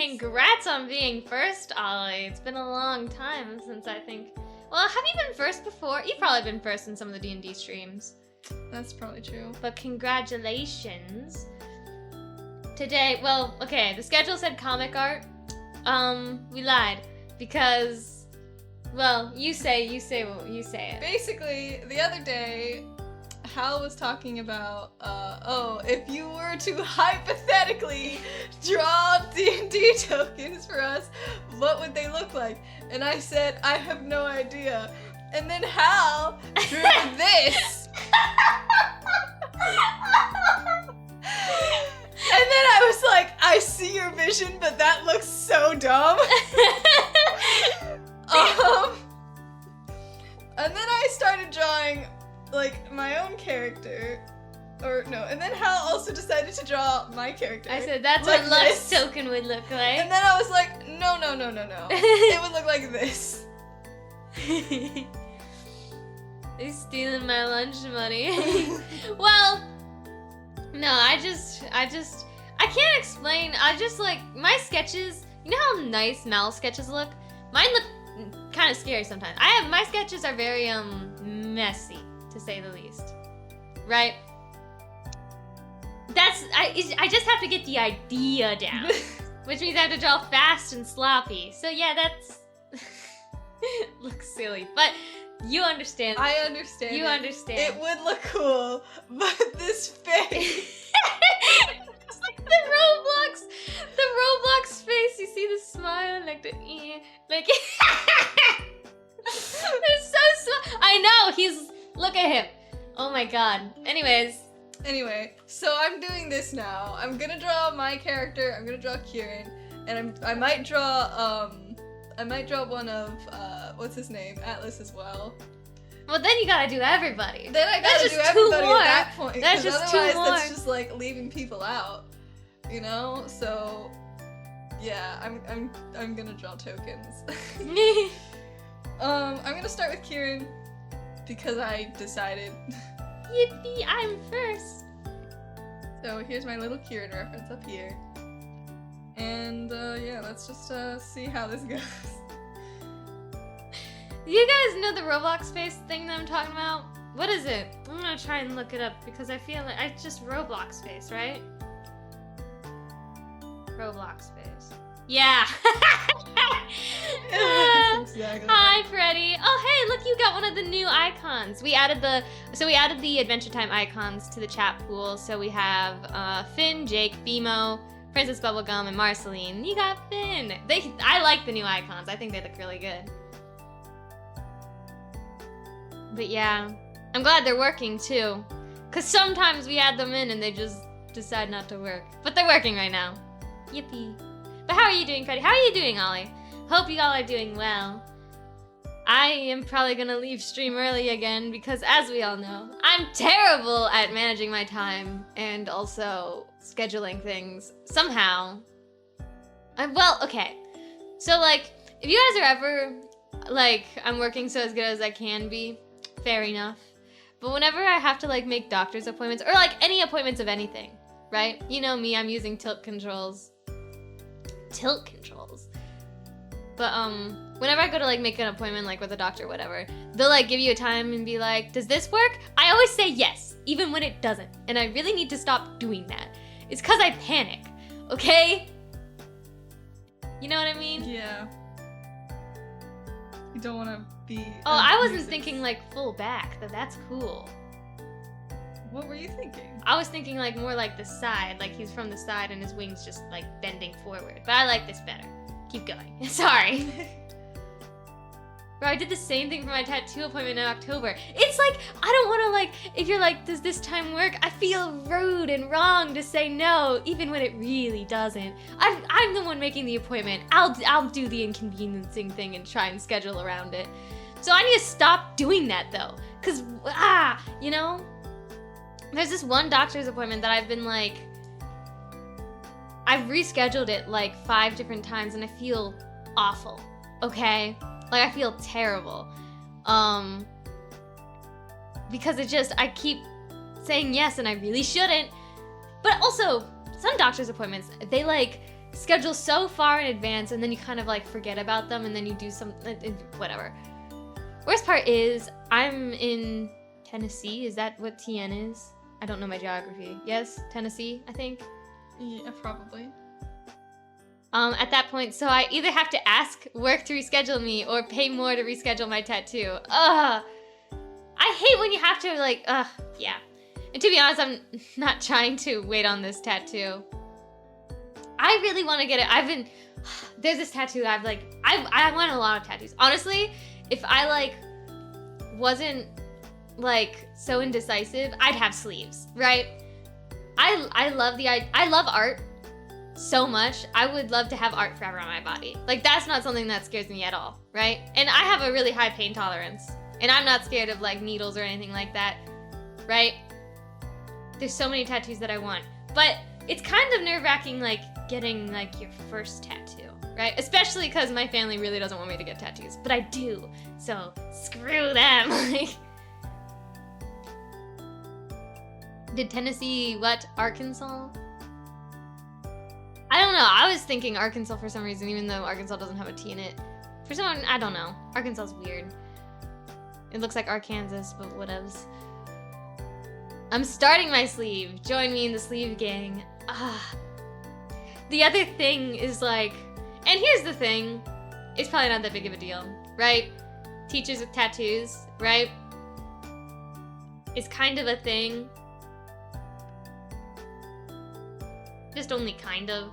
Congrats on being first, Ollie. It's been a long time since I think... Well, have you been first before? You've probably been first in some of the D&D streams. That's probably true. But congratulations. Today, well, okay, the schedule said comic art. We lied. Because, well, you say it. Basically, the other day, Hal was talking about, if you were to hypothetically draw D&D tokens for us, what would they look like? And I said, I have no idea. And then Hal drew this. And then I was like, I see your vision, but that looks so dumb. And then I started drawing, like, my own character. Or, no, and then Hal also decided to draw my character. I said, that's like what Lux's this. token would look like. And then I was like, no. It would look like this. He's stealing my lunch money. Well, no, I can't explain. I just like, my sketches, you know how nice Mal sketches look? Mine look kind of scary sometimes. My sketches are very, messy, to say the least. Right? I just have to get the idea down. Which means I have to draw fast and sloppy. So yeah, that's... looks silly, but you understand. I understand. You understand. It would look cool, but this face... It's like the Roblox face. You see the smile, like the like. It's so small. I know. Look at him. Oh my god. Anyway, so I'm doing this now. I'm gonna draw my character. I'm gonna draw Kieran, and I might draw one of what's his name, Atlas as well. Well, then you gotta do everybody. Then I gotta do everybody at that point. That's just two otherwise more. That's just like leaving people out, you know. So yeah, I'm gonna draw tokens. I'm gonna start with Kieran because I decided. Yippee! I'm first. So here's my little Kieran reference up here, and yeah, let's just see how this goes. You guys know the Roblox face thing that I'm talking about? What is it? I'm gonna try and look it up because I feel like it's just Roblox face, right? Roblox face. Yeah. Exactly. Hi, Freddy. Oh, hey, look, you got one of the new icons. We added the Adventure Time icons to the chat pool. So we have Finn, Jake, Bimo, Princess Bubblegum, and Marceline. You got Finn. I like the new icons. I think they look really good. But yeah, I'm glad they're working too. Cause sometimes we add them in and they just decide not to work. But they're working right now. Yippee. But how are you doing, Freddy? How are you doing, Ollie? Hope you all are doing well. I am probably gonna leave stream early again because, as we all know, I'm terrible at managing my time and also scheduling things somehow. Well, okay. So, like, if you guys are ever, like, I'm working so as good as I can be, fair enough. But whenever I have to, like, make doctor's appointments, or, like, any appointments of anything, right? You know me, I'm using tilt controls. But, whenever I go to, like, make an appointment, like, with a doctor or whatever, they'll, like, give you a time and be like, does this work? I always say yes, even when it doesn't. And I really need to stop doing that. It's 'cause I panic, okay? You know what I mean? Yeah. You don't want to be. Oh, I wasn't thinking, like, full back. That's cool. What were you thinking? I was thinking, like, more like the side. Like, he's from the side and his wings just, like, bending forward. But I like this better. Keep going. Sorry. Bro, I did the same thing for my tattoo appointment in October. It's like, I don't want to, like, if you're like, does this time work? I feel rude and wrong to say no, even when it really doesn't. I'm the one making the appointment. I'll do the inconveniencing thing and try and schedule around it. So I need to stop doing that, though. Because, you know? There's this one doctor's appointment that I've been, like, I've rescheduled it, like, 5 different times, and I feel awful, okay? Like, I feel terrible. Because I keep saying yes, and I really shouldn't. But also, some doctor's appointments, they, like, schedule so far in advance and then you kind of like forget about them and then you do some, whatever. Worst part is I'm in Tennessee. Is that what TN is? I don't know my geography. Yes, Tennessee, I think. Yeah, probably. At that point, so I either have to ask work to reschedule me or pay more to reschedule my tattoo. Ugh. I hate when you have to like, yeah. And to be honest, I'm not trying to wait on this tattoo. I really want to get it. There's this tattoo I want a lot of tattoos. Honestly, if I like wasn't like so indecisive, I'd have sleeves, right? I love art so much. I would love to have art forever on my body. Like, that's not something that scares me at all, right? And I have a really high pain tolerance, and I'm not scared of like needles or anything like that, right? There's so many tattoos that I want, but it's kind of nerve-wracking like getting like your first tattoo, right? Especially because my family really doesn't want me to get tattoos, but I do, so screw them. Like, did Tennessee what? Arkansas? I don't know. I was thinking Arkansas for some reason, even though Arkansas doesn't have a T in it. For some reason, I don't know. Arkansas's weird. It looks like Arkansas, but whatevs. I'm starting my sleeve. Join me in the sleeve gang. The other thing is like, and here's the thing. It's probably not that big of a deal, right? Teachers with tattoos, right? Is kind of a thing. Just only kind of.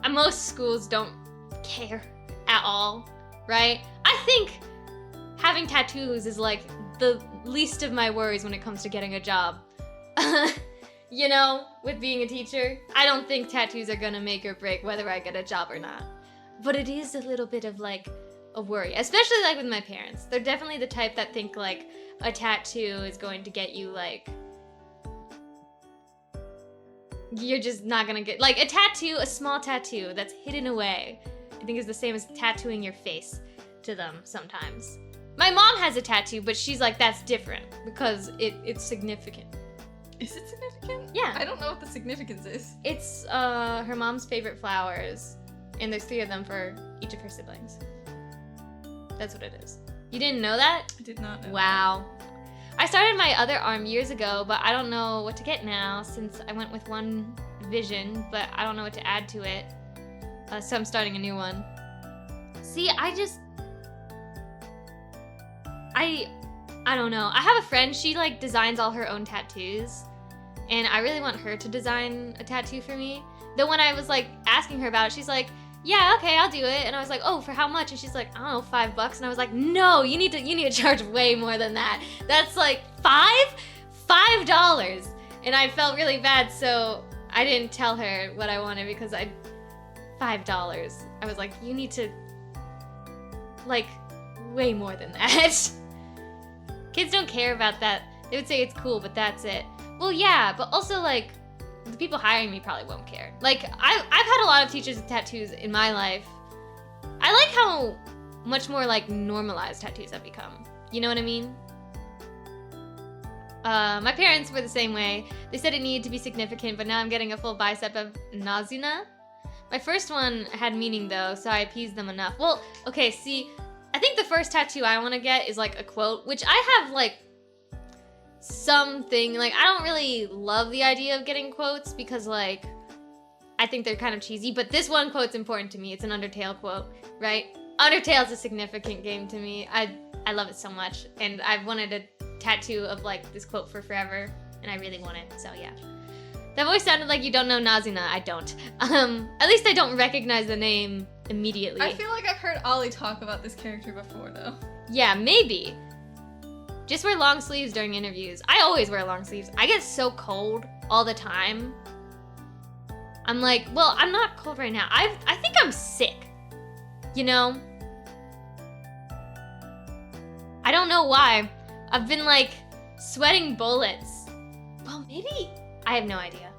And most schools don't care at all, right? I think having tattoos is like the least of my worries when it comes to getting a job. You know, with being a teacher, I don't think tattoos are gonna make or break whether I get a job or not. But it is a little bit of like a worry, especially like with my parents. They're definitely the type that think like a tattoo is going to get you like, you're just not gonna get, like a tattoo, a small tattoo that's hidden away, I think is the same as tattooing your face to them sometimes. My mom has a tattoo, but she's like, that's different because it's significant. Is it significant? Yeah. I don't know what the significance is. It's her mom's favorite flowers, and there's 3 of them for each of her siblings. That's what it is. You didn't know that? I did not know. Wow. I started my other arm years ago, but I don't know what to get now since I went with one vision, but I don't know what to add to it. So I'm starting a new one. See, I don't know. I have a friend, she like designs all her own tattoos, and I really want her to design a tattoo for me. Though when I was like asking her about it, she's like, yeah, okay, I'll do it. And I was like, oh, for how much? And she's like, I don't know, $5. And I was like, no, you need to charge way more than that. That's like $5? And I felt really bad, so I didn't tell her what I wanted because $5. I was like, you need to, like, way more than that. Kids don't care about that. They would say it's cool, but that's it. Well, yeah, but also, like, the people hiring me probably won't care. Like, I've had a lot of teachers with tattoos in my life. I like how much more, like, normalized tattoos have become. You know what I mean? My parents were the same way. They said it needed to be significant, but now I'm getting a full bicep of Nazina. My first one had meaning, though, so I appeased them enough. Well, okay, see, I think the first tattoo I want to get is, like, a quote, which I have, like, something, like, I don't really love the idea of getting quotes because, like, I think they're kind of cheesy, but this one quote's important to me. It's an Undertale quote, right? Undertale's a significant game to me. I love it so much, and I've wanted a tattoo of, like, this quote for forever, and I really want it, so yeah. That voice sounded like you don't know Nazina. I don't. At least I don't recognize the name immediately. I feel like I've heard Ollie talk about this character before, though. Yeah, maybe. Just wear long sleeves during interviews. I always wear long sleeves. I get so cold all the time. I'm like, well, I'm not cold right now. I think I'm sick. You know? I don't know why. I've been, like, sweating bullets. Well, maybe... I have no idea.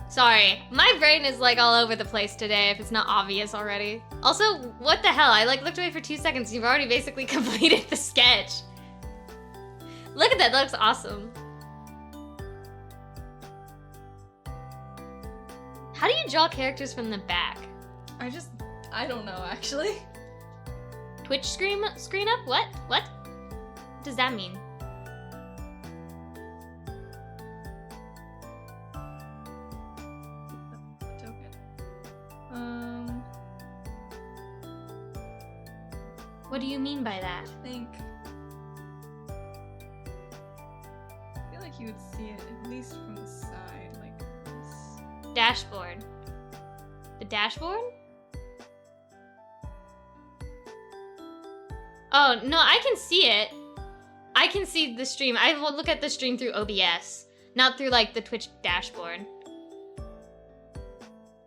Sorry. My brain is, like, all over the place today, if it's not obvious already. Also, what the hell? I, like, looked away for 2 seconds. You've already basically completed the sketch. Look at that. That looks awesome. How do you draw characters from the back? I don't know, actually. Twitch screen up? What? What does that mean? Token. What do you mean by that? I feel like you would see it at least from the side, like this. Dashboard. The dashboard? Oh, no, I can see it. I can see the stream. I will look at the stream through OBS, not through, like, the Twitch dashboard.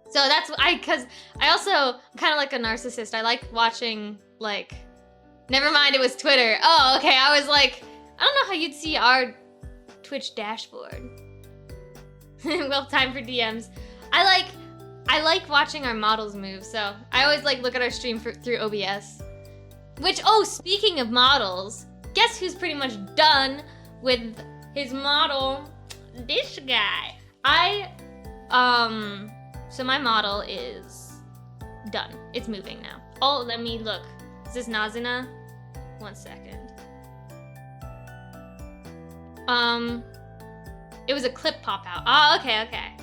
So that's, because I also, kind of like a narcissist. I like watching, like, never mind, it was Twitter. Oh, okay, I was like, I don't know how you'd see our Twitch dashboard. Well, time for DMs. I like watching our models move, so I always, like, look at our stream through OBS. Which, oh, speaking of models, guess who's pretty much done with his model? This guy. So my model is done. It's moving now. Oh, let me look. Is this Nazuna? 1 second. It was a clip pop out. Oh, okay, okay.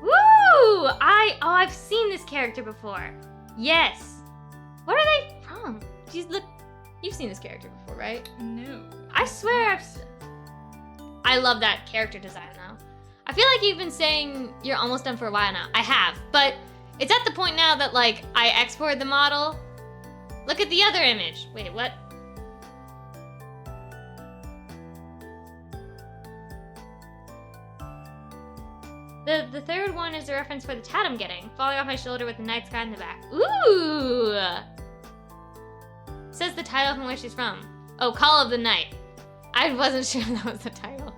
Woo! I've seen this character before. Yes. What are they from? You've seen this character before, right? No. I swear I love that character design though. I feel like you've been saying you're almost done for a while now. I have, but it's at the point now that like I exported the model. Look at the other image. Wait, what? The third one is a reference for the tat I'm getting. Falling off my shoulder with the night sky in the back. Ooh! Says the title from where she's from. Oh, Call of the Night. I wasn't sure that was the title.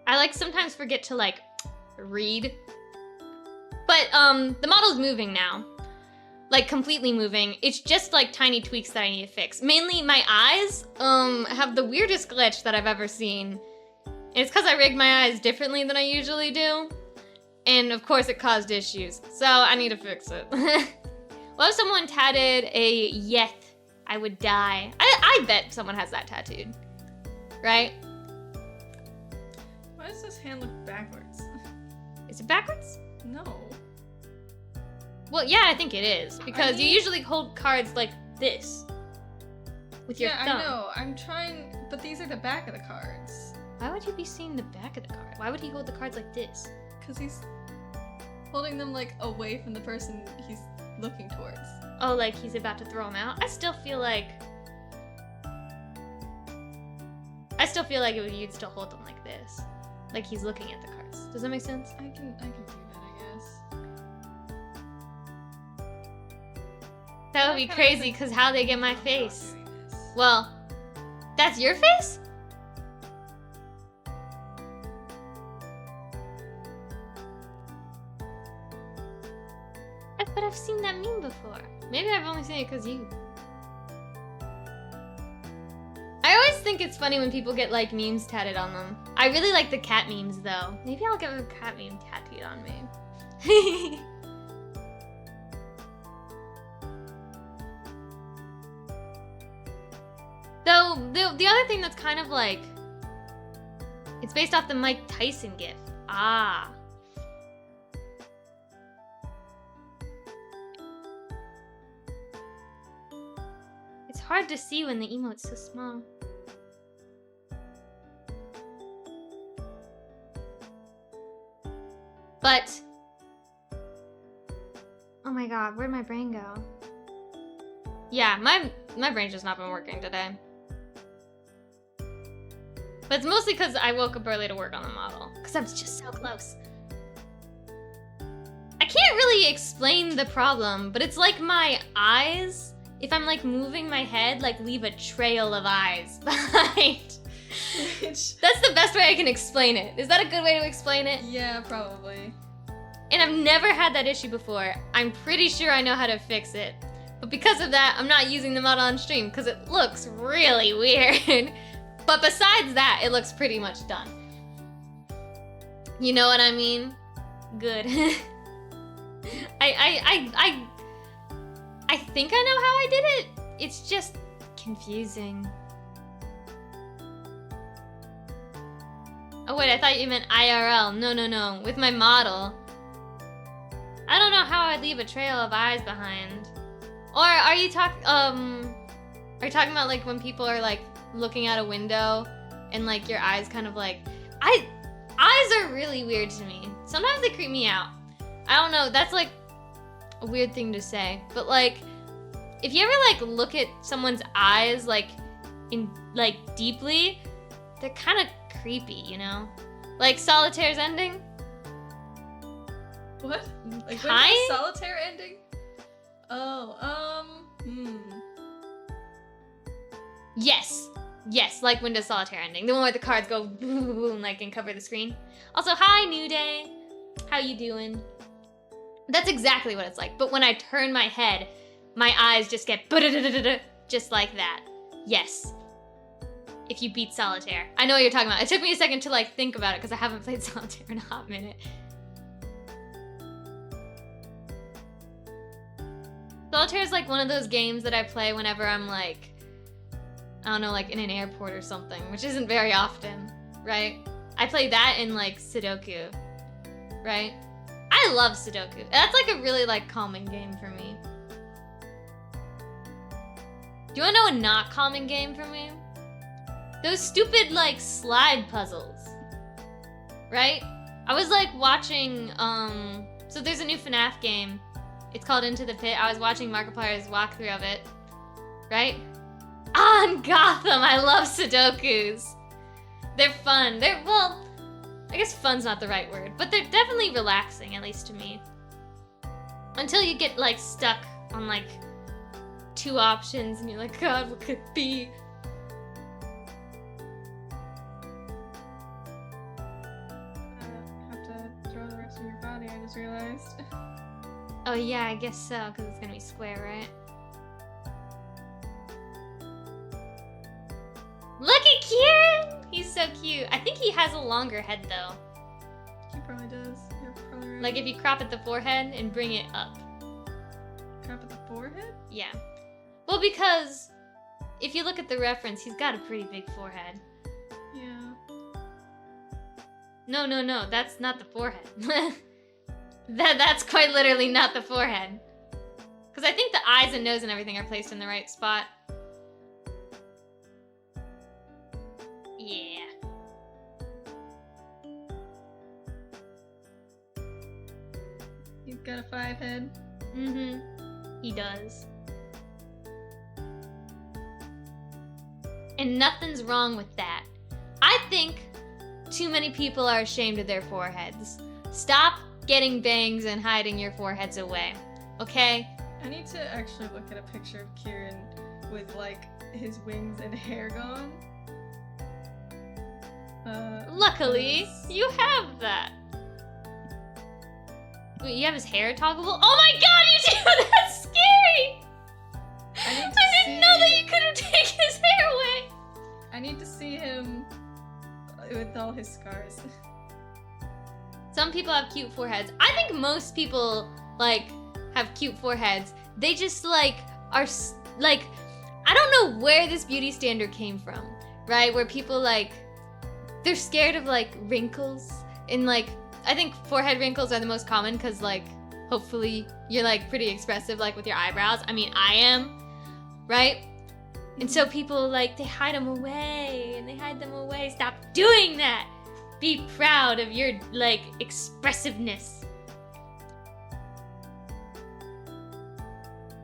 I like sometimes forget to like read. But the model's moving now. Like completely moving. It's just like tiny tweaks that I need to fix. Mainly my eyes have the weirdest glitch that I've ever seen. It's because I rigged my eyes differently than I usually do. And of course it caused issues. So I need to fix it. What if someone tatted a yeth? I would die. I bet someone has that tattooed. Right? Why does this hand look backwards? Is it backwards? No. Well, yeah, I think it is. Because you usually hold cards like this. With your thumb. Yeah, I know. I'm trying, but these are the back of the cards. Why would you be seeing the back of the card? Why would he hold the cards like this? Because he's holding them like away from the person he's looking towards. Oh, like he's about to throw them out? I still feel like you'd still hold them like this. Like he's looking at the cards. Does that make sense? I can do that, I guess. That would be crazy, because how they get my face? Well, that's your face? But I've seen that meme before. Maybe I've only seen it because you. I always think it's funny when people get like memes tatted on them. I really like the cat memes though. Maybe I'll get a cat meme tattooed on me. Though, the other thing that's kind of like... It's based off the Mike Tyson gif. Ah. It's hard to see when the emote's so small. But... Oh my god, where'd my brain go? Yeah, my brain's just not been working today. But it's mostly because I woke up early to work on the model. Because I was just so close. I can't really explain the problem, but it's like my eyes, if I'm like moving my head, like leave a trail of eyes behind. That's the best way I can explain it. Is that a good way to explain it? Yeah, probably. And I've never had that issue before. I'm pretty sure I know how to fix it. But because of that, I'm not using the model on stream because it looks really weird. But besides that, it looks pretty much done. You know what I mean? Good. I think I know how I did it. It's just confusing. Oh wait, I thought you meant IRL. No. With my model. I don't know how I'd leave a trail of eyes behind. Or are you talking about like when people are like looking out a window and like your eyes kind of like eyes are really weird to me. Sometimes they creep me out. I don't know, that's like a weird thing to say, but like if you ever like look at someone's eyes like in like deeply, they're kind of creepy, you know? Like Solitaire's ending. What? Like when is Solitaire ending? Oh, Yes, like Windows Solitaire ending. The one where the cards go boom, like and cover the screen. Also, hi, New Day. How you doing? That's exactly what it's like. But when I turn my head, my eyes just get just like that. Yes. If you beat Solitaire. I know what you're talking about. It took me a second to like think about it because I haven't played Solitaire in a hot minute. Solitaire is like one of those games that I play whenever I'm like, I don't know, like in an airport or something, which isn't very often, right? I play that in like Sudoku, right? I love Sudoku. That's like a really like calming game for me. Do you wanna know a not calming game for me? Those stupid like slide puzzles, right? I was like watching, so there's a new FNAF game. It's called Into the Pit. I was watching Markiplier's walkthrough of it, right? On Gotham, I love Sudokus. They're fun. Well, I guess fun's not the right word, but they're definitely relaxing, at least to me. Until you get like stuck on like 2 options and you're like, God, what could it be? Have to draw the rest of your body, I just realized. Oh yeah, I guess so, because it's gonna be square, right? Look at Kieran! He's so cute. I think he has a longer head though. He probably does. You're probably right. Like if you crop at the forehead and bring it up. Crop at the forehead? Yeah. Well, because if you look at the reference, he's got a pretty big forehead. Yeah. No, that's not the forehead. That's quite literally not the forehead. Because I think the eyes and nose and everything are placed in the right spot. Yeah. He's got a 5 head. Mm-hmm. He does. And nothing's wrong with that. I think too many people are ashamed of their foreheads. Stop getting bangs and hiding your foreheads away, okay? I need to actually look at a picture of Kieran with like his wings and hair gone. Luckily, you have that. Wait, you have his hair toggleable? Oh my god, you do! That's scary! I didn't know that you could have taken his hair away! I need to see him with all his scars. Some people have cute foreheads. I think most people, like, have cute foreheads. They just, like, are, like, I don't know where this beauty standard came from, right? Where people, like, they're scared of, like, wrinkles. And, like, I think forehead wrinkles are the most common because, like, hopefully you're, like, pretty expressive, like, with your eyebrows. I mean, I am, right? And so people, like, they hide them away, and they hide them away. Stop doing that! Be proud of your, like, expressiveness.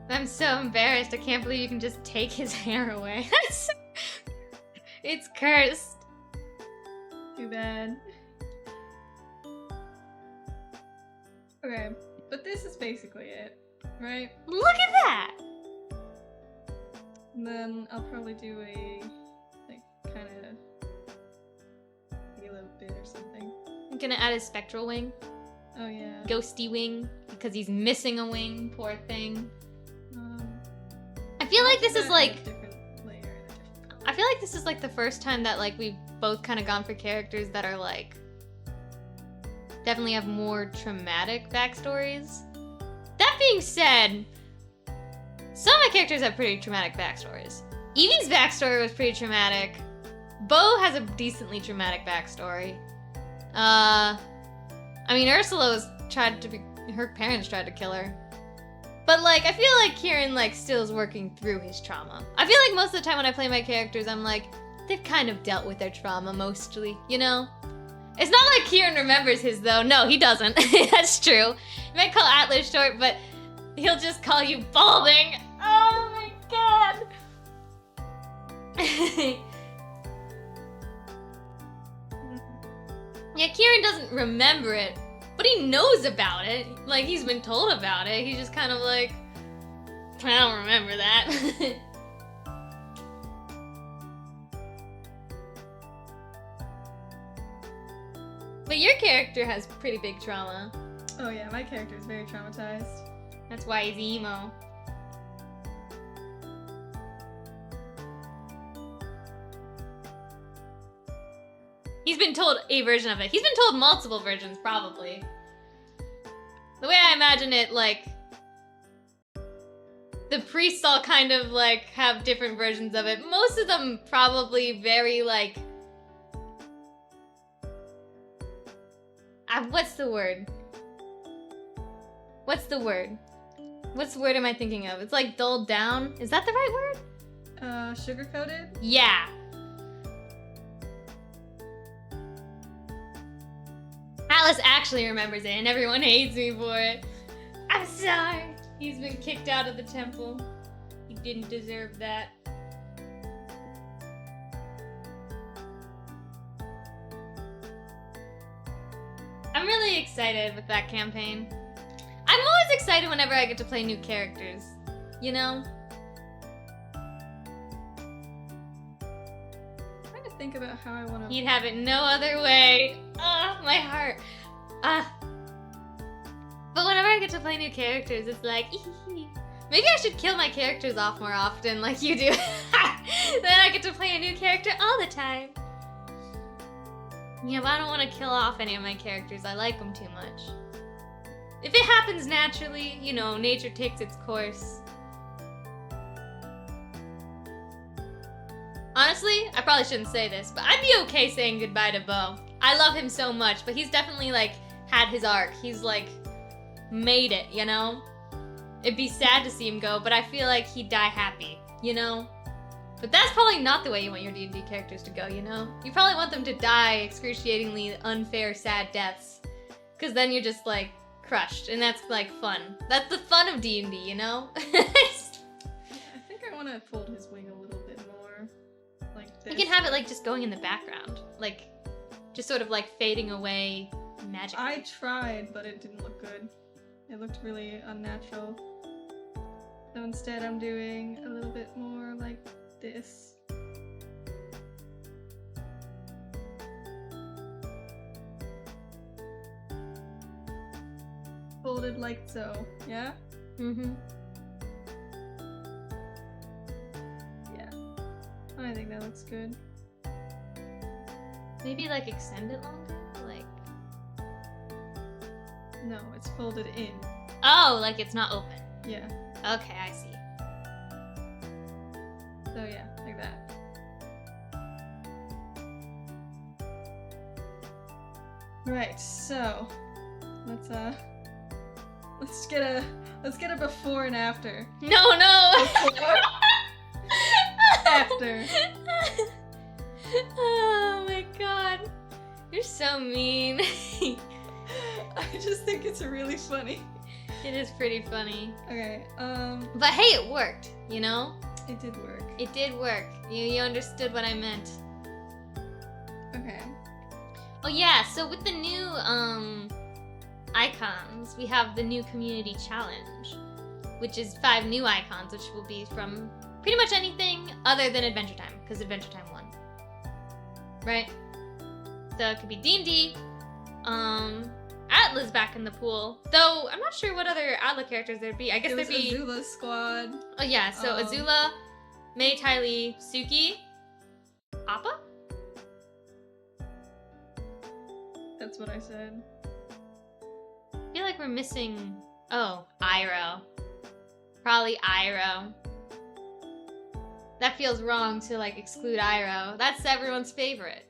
I'm so embarrassed. I can't believe you can just take his hair away. It's cursed. Too bad. Okay, but this is basically it, right? Look at that! And then I'll probably do a, like, kind of halo bit or something. I'm gonna add his spectral wing. Oh yeah. Ghosty wing, because he's missing a wing, poor thing. feel like this is like, a different layer and a different I feel like this is like the first time that like we've both kind of gone for characters that are like definitely have more traumatic backstories. That being said, some of my characters have pretty traumatic backstories. Evie's backstory was pretty traumatic. Bo has a decently traumatic backstory. I mean, Ursula her parents tried to kill her. But like, I feel like Kieran like still is working through his trauma. I feel like most of the time when I play my characters, I'm like, they've kind of dealt with their trauma mostly, you know? It's not like Kieran remembers his though. No, he doesn't. That's true. You might call Atlas short, but he'll just call you balding. Oh my god. Yeah, Kieran doesn't remember it, but he knows about it. Like, he's been told about it. He's just kind of like, I don't remember that. But your character has pretty big trauma. Oh yeah, my character is very traumatized. That's why he's emo. He's been told a version of it. He's been told multiple versions, probably. The way I imagine it, like, the priests all kind of, like, have different versions of it. Most of them probably very, like... what's the word? What's the word? What's the word am I thinking of? It's like dulled down. Is that the right word? Sugar-coated? Yeah. Atlas actually remembers it, and everyone hates me for it. I'm sorry. He's been kicked out of the temple. He didn't deserve that. I'm really excited with that campaign. I'm always excited whenever I get to play new characters, you know? I'm trying to think about how I want to... He'd have it no other way. Ah, my heart. Ah. But whenever I get to play new characters, it's like, maybe I should kill my characters off more often like you do. Then I get to play a new character all the time. Yeah, but I don't want to kill off any of my characters. I like them too much. If it happens naturally, you know, nature takes its course. Honestly, I probably shouldn't say this, but I'd be okay saying goodbye to Bo. I love him so much, but he's definitely, like, had his arc. He's, like, made it, you know? It'd be sad to see him go, but I feel like he'd die happy, you know? But that's probably not the way you want your D&D characters to go, you know? You probably want them to die excruciatingly unfair, sad deaths. Because then you're just, like, crushed, and that's, like, fun. That's the fun of D&D, you know? I think I want to fold his wing a little bit more. Like this. You can have it, like, just going in the background. Like, just sort of, like, fading away magically. I tried, but it didn't look good. It looked really unnatural. So instead I'm doing a little bit more like this. Folded like so, yeah? Mm-hmm. Yeah. I think that looks good. Maybe, like, extend it longer? Like... No, it's folded in. Oh, like it's not open. Yeah. Okay, I see. So yeah, like that. Right, so let's get a before and after. No, no! Before, after. Oh my god. You're so mean. I just think it's really funny. It is pretty funny. Okay, But hey, it worked, you know? it did work. It did work. You understood what I meant. Okay. Oh yeah, so with the new icons, we have the new community challenge, which is 5 new icons, which will be from pretty much anything other than Adventure Time, because Adventure Time won. Right? So it could be D&D, Atla's back in the pool. Though, I'm not sure what other Atla characters there'd be. I guess there'd be... Azula's squad. Oh yeah, so Azula, Mei, Tylee, Suki, Appa? That's what I said. I feel like we're missing... Oh, Iroh. Probably Iroh. That feels wrong to, like, exclude Iroh. That's everyone's favorite.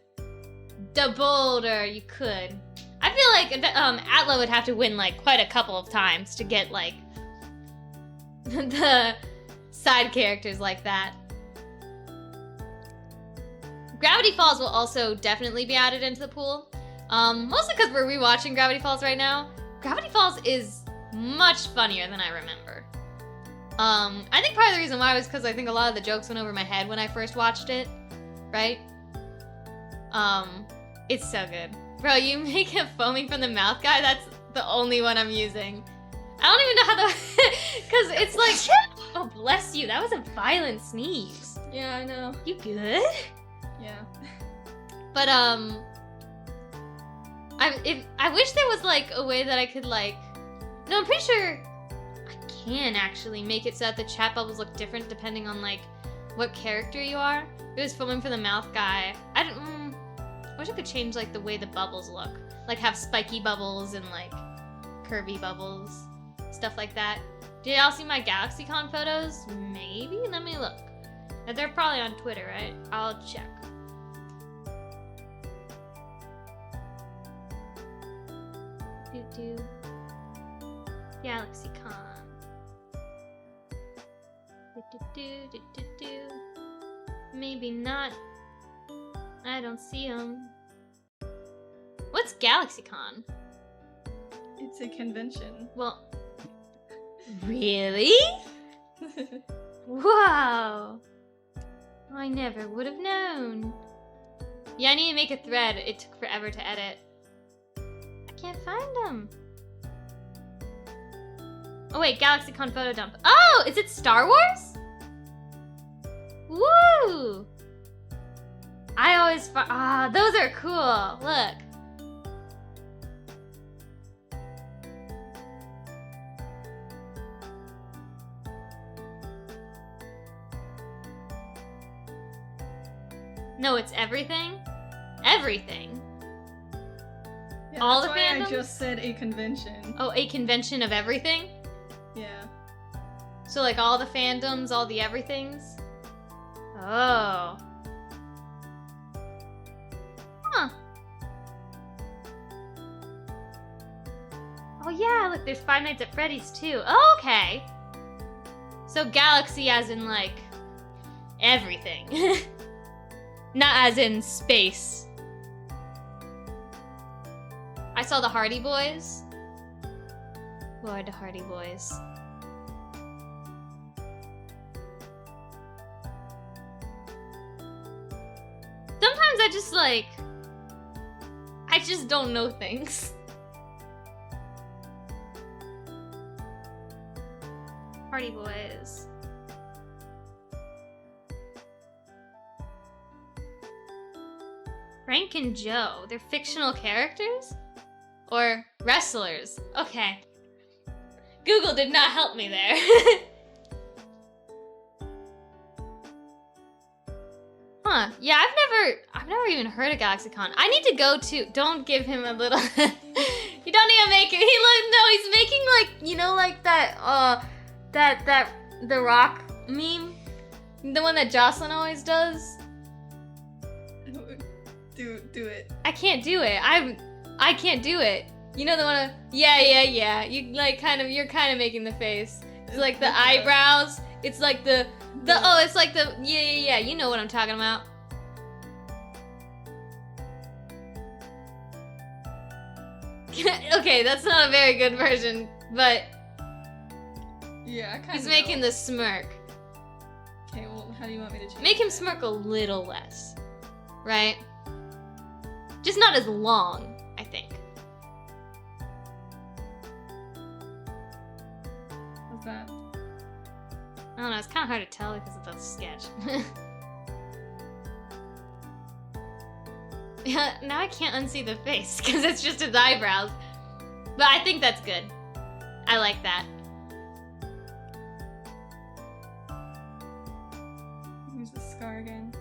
The Boulder, you could. I feel like Atla would have to win, like, quite a couple of times to get, like, the side characters like that. Gravity Falls will also definitely be added into the pool. Mostly because we're rewatching Gravity Falls right now. Gravity Falls is much funnier than I remember. I think part of the reason why was because I think a lot of the jokes went over my head when I first watched it, right? It's so good. Bro, you make a foaming from the mouth guy? That's the only one I'm using. I don't even know how to... Because it's like... Oh, bless you. That was a violent sneeze. Yeah, I know. You good? Yeah. But, I wish there was, like, a way that I could, like... No, I'm pretty sure I can actually make it so that the chat bubbles look different depending on, like, what character you are. It was foaming from the mouth guy. I wish I could change, like, the way the bubbles look. Like, have spiky bubbles and, like, curvy bubbles. Stuff like that. Did y'all see my GalaxyCon photos? Maybe? Let me look. They're probably on Twitter, right? I'll check. Doo-doo. GalaxyCon. Do-do-do, do-do-do. Maybe not. I don't see them. What's GalaxyCon? It's a convention. Well, really? Wow. I never would have known. Yeah, I need to make a thread. It took forever to edit. I can't find them. Oh wait, GalaxyCon photo dump. Oh, is it Star Wars? Woo! I always those are cool. Look. No, it's everything? Everything. Yeah, all that's the why fandoms? I just said a convention. Oh, a convention of everything? Yeah. So like all the fandoms, all the everythings? Oh. Huh. Oh yeah, look, there's Five Nights at Freddy's too. Oh, okay. So galaxy as in like everything. Not as in space. I saw the Hardy Boys. Who are the Hardy Boys? Sometimes I just don't know things. Hardy Boys. Frank and Joe, they're fictional characters? Or wrestlers? Okay. Google did not help me there. Huh. Yeah, I've never even heard of GalaxyCon. I need to go to, don't give him a little, you don't need to make it, he's making like, you know, like that, The Rock meme? The one that Jocelyn always does? Do it. I can't do it. I can't do it. You know the one of, yeah. You like you're kind of making the face. It's like the eyebrows. It's like it's like the, yeah. You know what I'm talking about. Okay, that's not a very good version, but yeah, I kind of he's making the smirk. Okay, well, how do you want me to change Make him that? smirk a little less, right? Just not as long, I think. What's that? I don't know, it's kind of hard to tell because it's a sketch. Yeah, now I can't unsee the face because it's just his eyebrows. But I think that's good. I like that. Here's the scar again.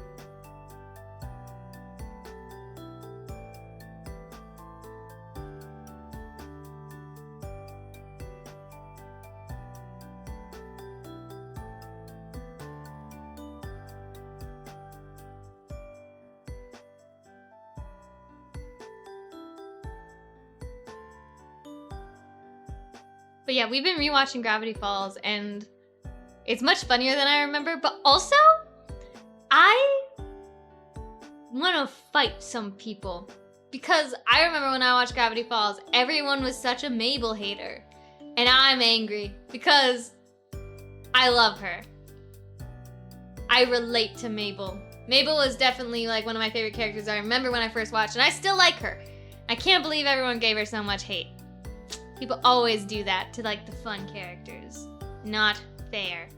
But yeah, we've been rewatching Gravity Falls, and it's much funnier than I remember, but also, I want to fight some people. Because I remember when I watched Gravity Falls, everyone was such a Mabel hater. And I'm angry, because I love her. I relate to Mabel. Mabel was definitely like one of my favorite characters I remember when I first watched, and I still like her. I can't believe everyone gave her so much hate. People always do that to like the fun characters. Not fair.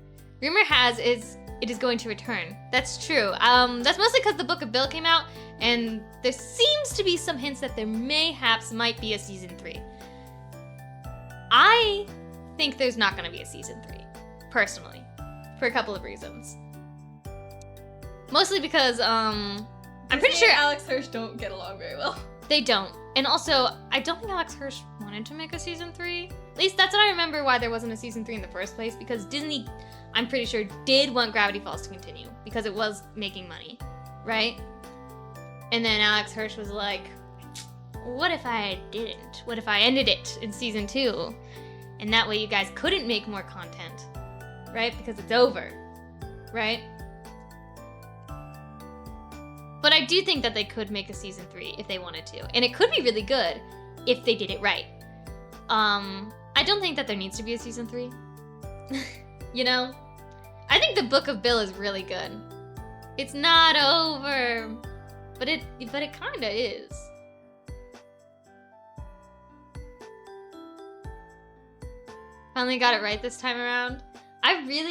Rumor has it is going to return. That's true. That's mostly because the Book of Bill came out, and there seems to be some hints that there might be a season 3. I think there's not going to be a season 3, personally, for a couple of reasons. Mostly because I'm pretty sure Alex Hirsch don't get along very well. They don't. And also, I don't think Alex Hirsch wanted to make a season 3. At least that's what I remember why there wasn't a season 3 in the first place, because Disney, I'm pretty sure, did want Gravity Falls to continue, because it was making money, right? And then Alex Hirsch was like, what if I didn't? What if I ended it in season 2? And that way you guys couldn't make more content, right? Because it's over, right? But I do think that they could make a season 3 if they wanted to. And it could be really good if they did it right. I don't think that there needs to be a season 3. You know? I think the Book of Bill is really good. It's not over. But it kinda is. Finally got it right this time around. I feel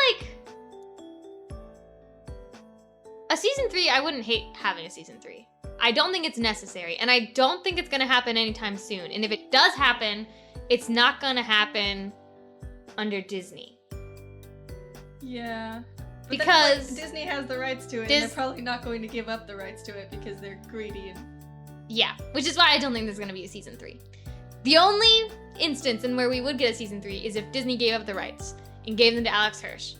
like a season 3, I wouldn't hate having a season 3. I don't think it's necessary, and I don't think it's gonna happen anytime soon. And if it does happen, it's not gonna happen under Disney. Yeah. But Because Disney has the rights to it, and they're probably not going to give up the rights to it because they're greedy. Yeah, which is why I don't think there's gonna be a season 3. The only instance in where we would get a season 3 is if Disney gave up the rights and gave them to Alex Hirsch.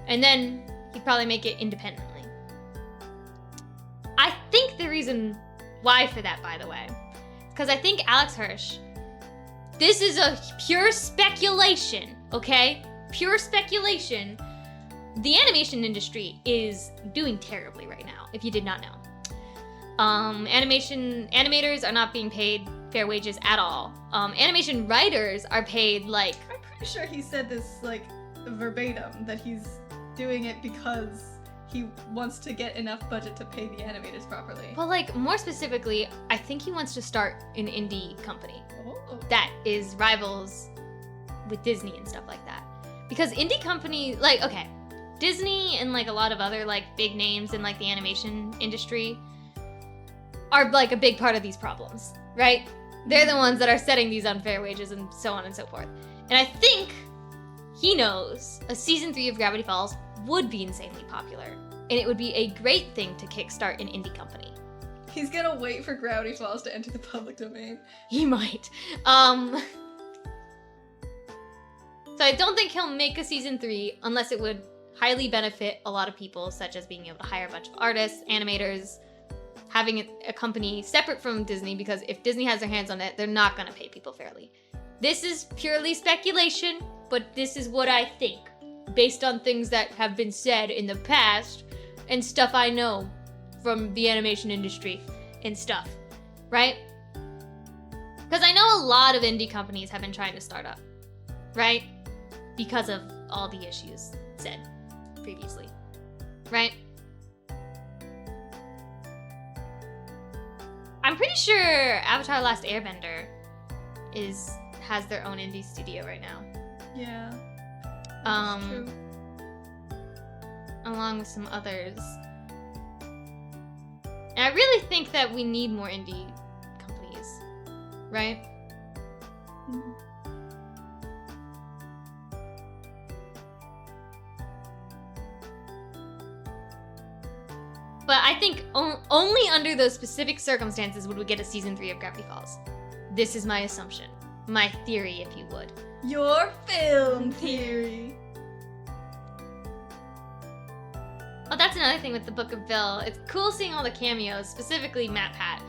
And then he'd probably make it independently. I think the reason why for that, by the way, because I think Alex Hirsch, this is a pure speculation, okay? Pure speculation. The animation industry is doing terribly right now, if you did not know. Animators are not being paid fair wages at all. Animation writers are paid like... I'm pretty sure he said this, like, verbatim, that he's doing it because he wants to get enough budget to pay the animators properly. Well, like, more specifically, I think he wants to start an indie company that is rivals with Disney and stuff like that. Because indie company, like, okay, Disney and, like, a lot of other, like, big names in, like, the animation industry are, like, a big part of these problems, right? They're the ones that are setting these unfair wages and so on and so forth. And I think he knows a season 3 of Gravity Falls would be insanely popular, and it would be a great thing to kickstart an indie company. He's gonna wait for Gravity Falls to enter the public domain. He might. So I don't think he'll make a season 3 unless it would highly benefit a lot of people, such as being able to hire a bunch of artists, animators, having a company separate from Disney, because if Disney has their hands on it, they're not gonna pay people fairly. This is purely speculation, but this is what I think, based on things that have been said in the past and stuff I know from the animation industry and stuff, right? Because I know a lot of indie companies have been trying to start up, right? Because of all the issues said previously, right? I'm pretty sure Avatar: Last Airbender has their own indie studio right now. Yeah. That's true. Along with some others. And I really think that we need more indie companies right? Mhm. But I think only under those specific circumstances would we get a season 3 of Gravity Falls. This is my assumption. My theory, if you would. Your film theory. Oh, that's another thing with the Book of Bill. It's cool seeing all the cameos, specifically Matt Pat.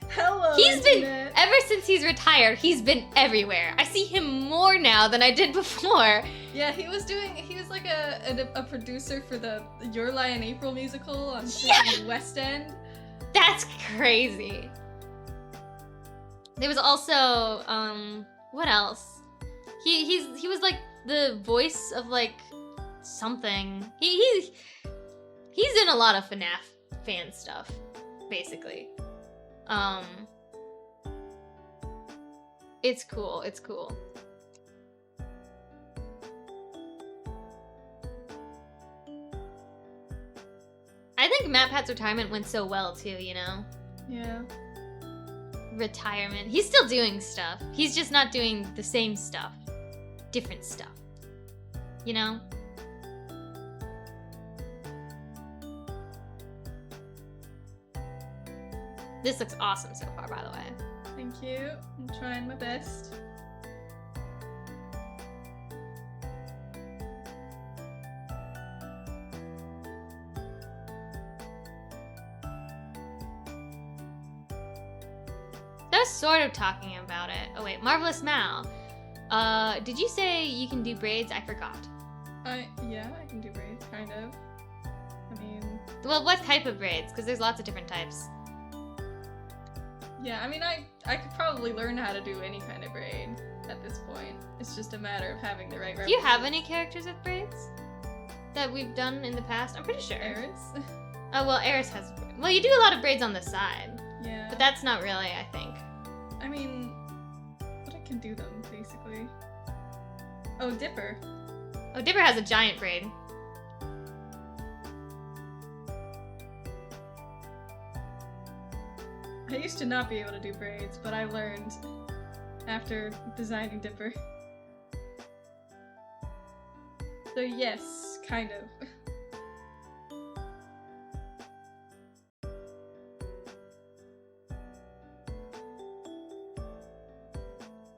Hello, He's been, Internet. ever since he's retired, he's been everywhere. I see him more now than I did before. Yeah, he was like a producer for the Your Lie in April musical on Yeah! freaking West End. That's crazy. There was also, what else? He was like the voice of like something. He's in a lot of FNAF fan stuff, basically. It's cool. It's cool. I think Matt Pat's retirement went so well too, you know? Yeah. Retirement. He's still doing stuff. He's just not doing the same stuff. Different stuff. You know? This looks awesome so far, by the way. Thank you. I'm trying my best. That was sort of talking about it. Oh wait, Marvelous Mal. Did you say you can do braids? I forgot. Yeah, I can do braids, kind of. I mean, Well, what type of braids? Because there's lots of different types. yeah, I mean, I could probably learn how to do any kind of braid at this point. It's just a matter of having the right. Do you have any characters with braids that we've done in the past? I'm pretty sure. Eris? Oh well, Eris has. Well, you do a lot of braids on the side, Yeah. but that's not really, I think. I mean, but I can do them basically. Oh, Dipper. Oh, Dipper has a giant braid. I used to not be able to do braids, but I learned after designing Dipper. So yes, kind of.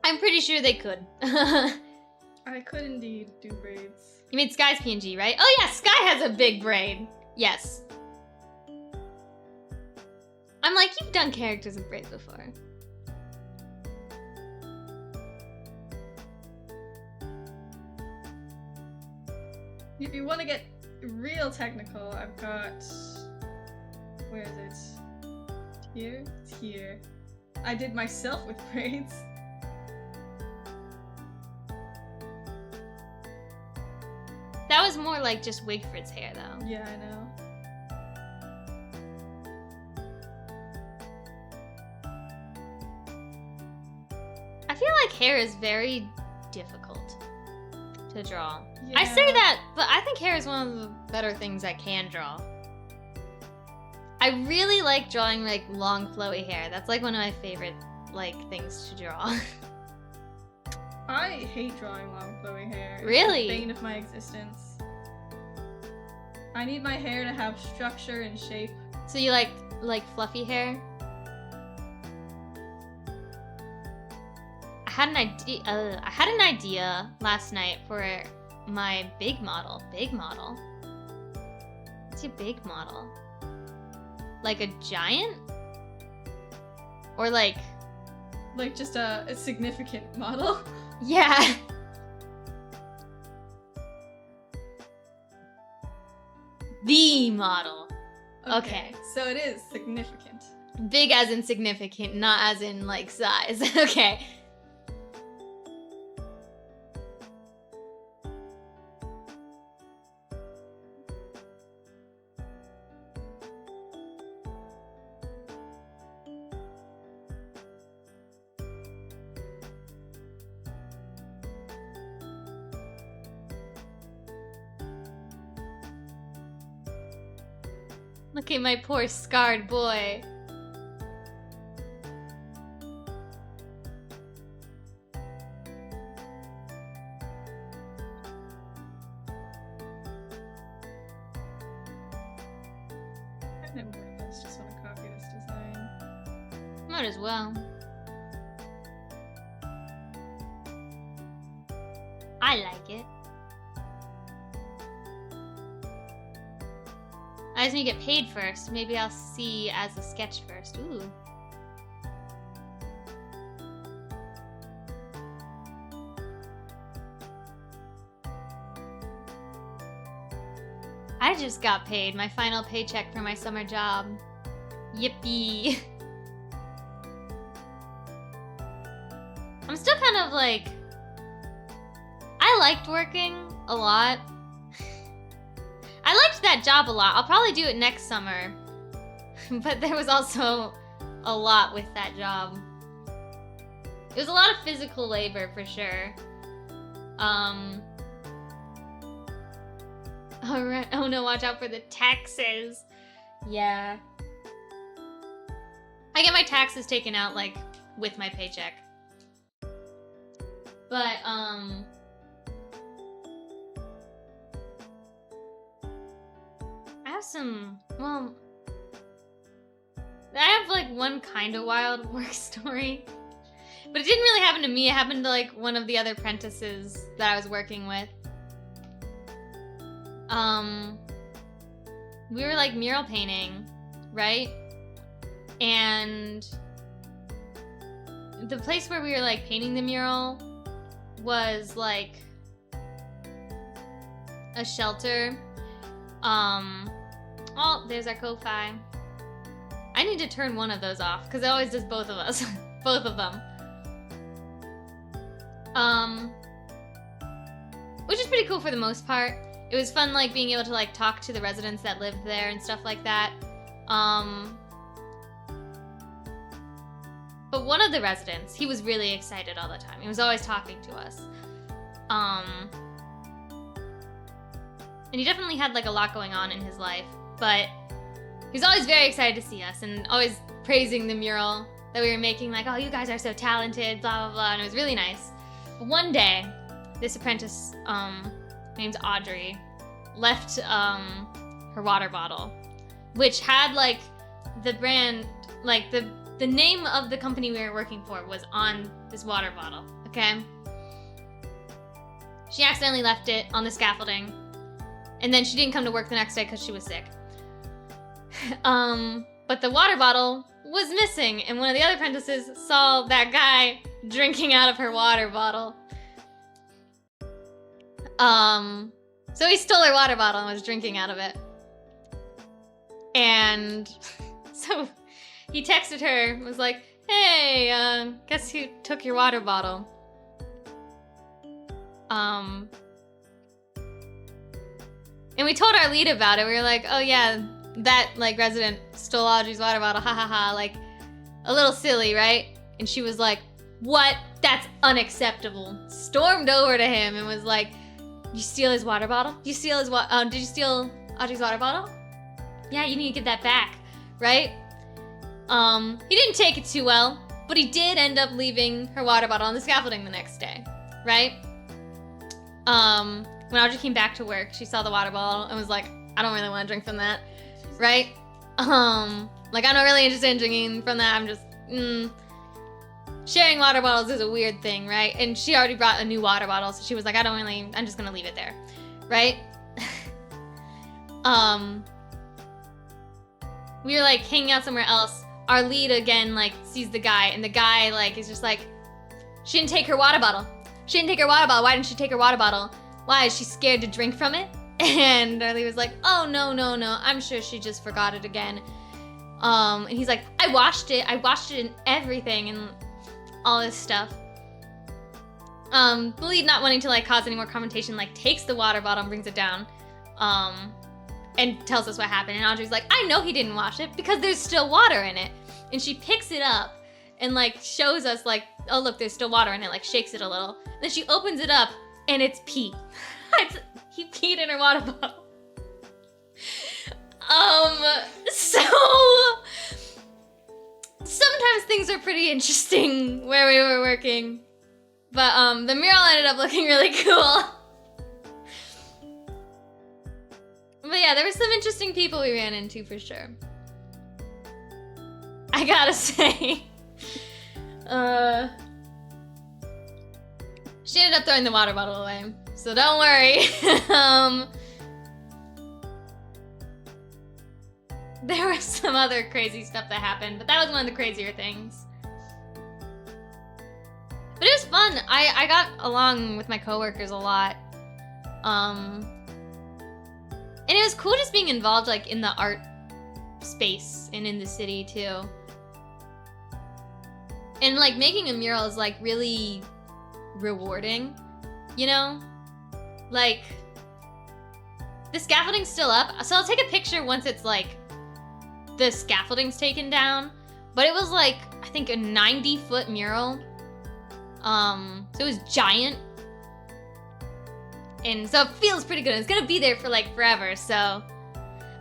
I'm pretty sure they could. I could indeed do braids. You made Sky's PNG, right? Oh yeah, Sky has a big braid. Yes. I'm like, you've done characters with braids before. If you want to get real technical, I've got... Where is it? Here? It's here. I did myself with braids. That was more like just Wigford's hair, though. Yeah, I know. I feel like hair is very difficult to draw. Yeah. I say that, but I think hair is one of the better things I can draw. I really like drawing like long flowy hair. That's like one of my favorite like things to draw. I hate drawing long flowy hair. It's Really? the bane of my existence. I need my hair to have structure and shape. So you like fluffy hair? I had an idea last night for my big model. Big model? What's your big model? Like a giant? Or like... Like just a significant model. Yeah. The model. Okay. So it is significant. Big as in significant, not as in like size. Okay. Look at my poor scarred boy. Never mind, I just want to copy this design. Might as well. I like it. I just need to get paid first. Maybe I'll see as a sketch first. Ooh. I just got paid my final paycheck for my summer job. Yippee. I'm still kind of like... I liked working a lot. I liked that job a lot. I'll probably do it next summer. But there was also a lot with that job. It was a lot of physical labor for sure. Alright. Oh no, watch out for the taxes. Yeah. I get my taxes taken out like with my paycheck. But I have some, well, I have like one kind of wild work story. But it didn't really happen to me. It happened to like one of the other apprentices that I was working with. We were like mural painting, right? And the place where we were like painting the mural was like a shelter. Oh, there's our Ko-Fi. I need to turn one of those off because it always does both of us. Both of them. Which is pretty cool for the most part. It was fun like being able to like talk to the residents that lived there and stuff like that. But one of the residents, he was really excited all the time. He was always talking to us. And he definitely had like a lot going on in his life, but he was always very excited to see us and always praising the mural that we were making, like, oh, you guys are so talented, blah, blah, blah, and it was really nice. But one day, this apprentice, named Audrey, left her water bottle, which had like the brand, like the name of the company we were working for was on this water bottle, okay? She accidentally left it on the scaffolding, and then she didn't come to work the next day because she was sick. But the water bottle was missing, and one of the other apprentices saw that guy drinking out of her water bottle. So he stole her water bottle and was drinking out of it. And so he texted her, was like, hey, guess who took your water bottle? And we told our lead about it. We were like, oh yeah, that like resident stole Audrey's water bottle, ha ha ha, like a little silly, right? And she was like, what? That's unacceptable. Stormed over to him and was like, you steal his water bottle? Did you steal Audrey's water bottle? Yeah, you need to get that back, right? He didn't take it too well, but he did end up leaving her water bottle on the scaffolding the next day, right? When Audrey came back to work, she saw the water bottle and was like, I don't really want to drink from that, right? Like, I'm not really interested in drinking from that. I'm just, sharing water bottles is a weird thing, right? And she already brought a new water bottle, so she was like, I'm just gonna leave it there, right? We were like hanging out somewhere else. Our lead again like sees the guy, and the guy like is just like, she didn't take her water bottle. She didn't take her water bottle. Why didn't she take her water bottle? Why, is she scared to drink from it? And our lead was like, oh no, I'm sure she just forgot it again. And he's like, I washed it and everything and all this stuff. The lead, not wanting to like cause any more confrontation, like takes the water bottle and brings it down, and tells us what happened. And Audrey's like, I know he didn't wash it because there's still water in it. And she picks it up and like shows us like, oh look, there's still water in it, like shakes it a little. Then she opens it up and it's pee. He peed in her water bottle. So sometimes things are pretty interesting where we were working. But the mural ended up looking really cool. But yeah, there were some interesting people we ran into for sure. I gotta say. She ended up throwing the water bottle away, so don't worry. There was some other crazy stuff that happened, but that was one of the crazier things. But it was fun. I got along with my coworkers a lot. And it was cool just being involved like in the art space and in the city too. And like making a mural is like really rewarding, you know? Like the scaffolding's still up, so I'll take a picture once it's like the scaffolding's taken down. But it was like I think a 90-foot mural. So it was giant. And so it feels pretty good. It's gonna be there for like forever, so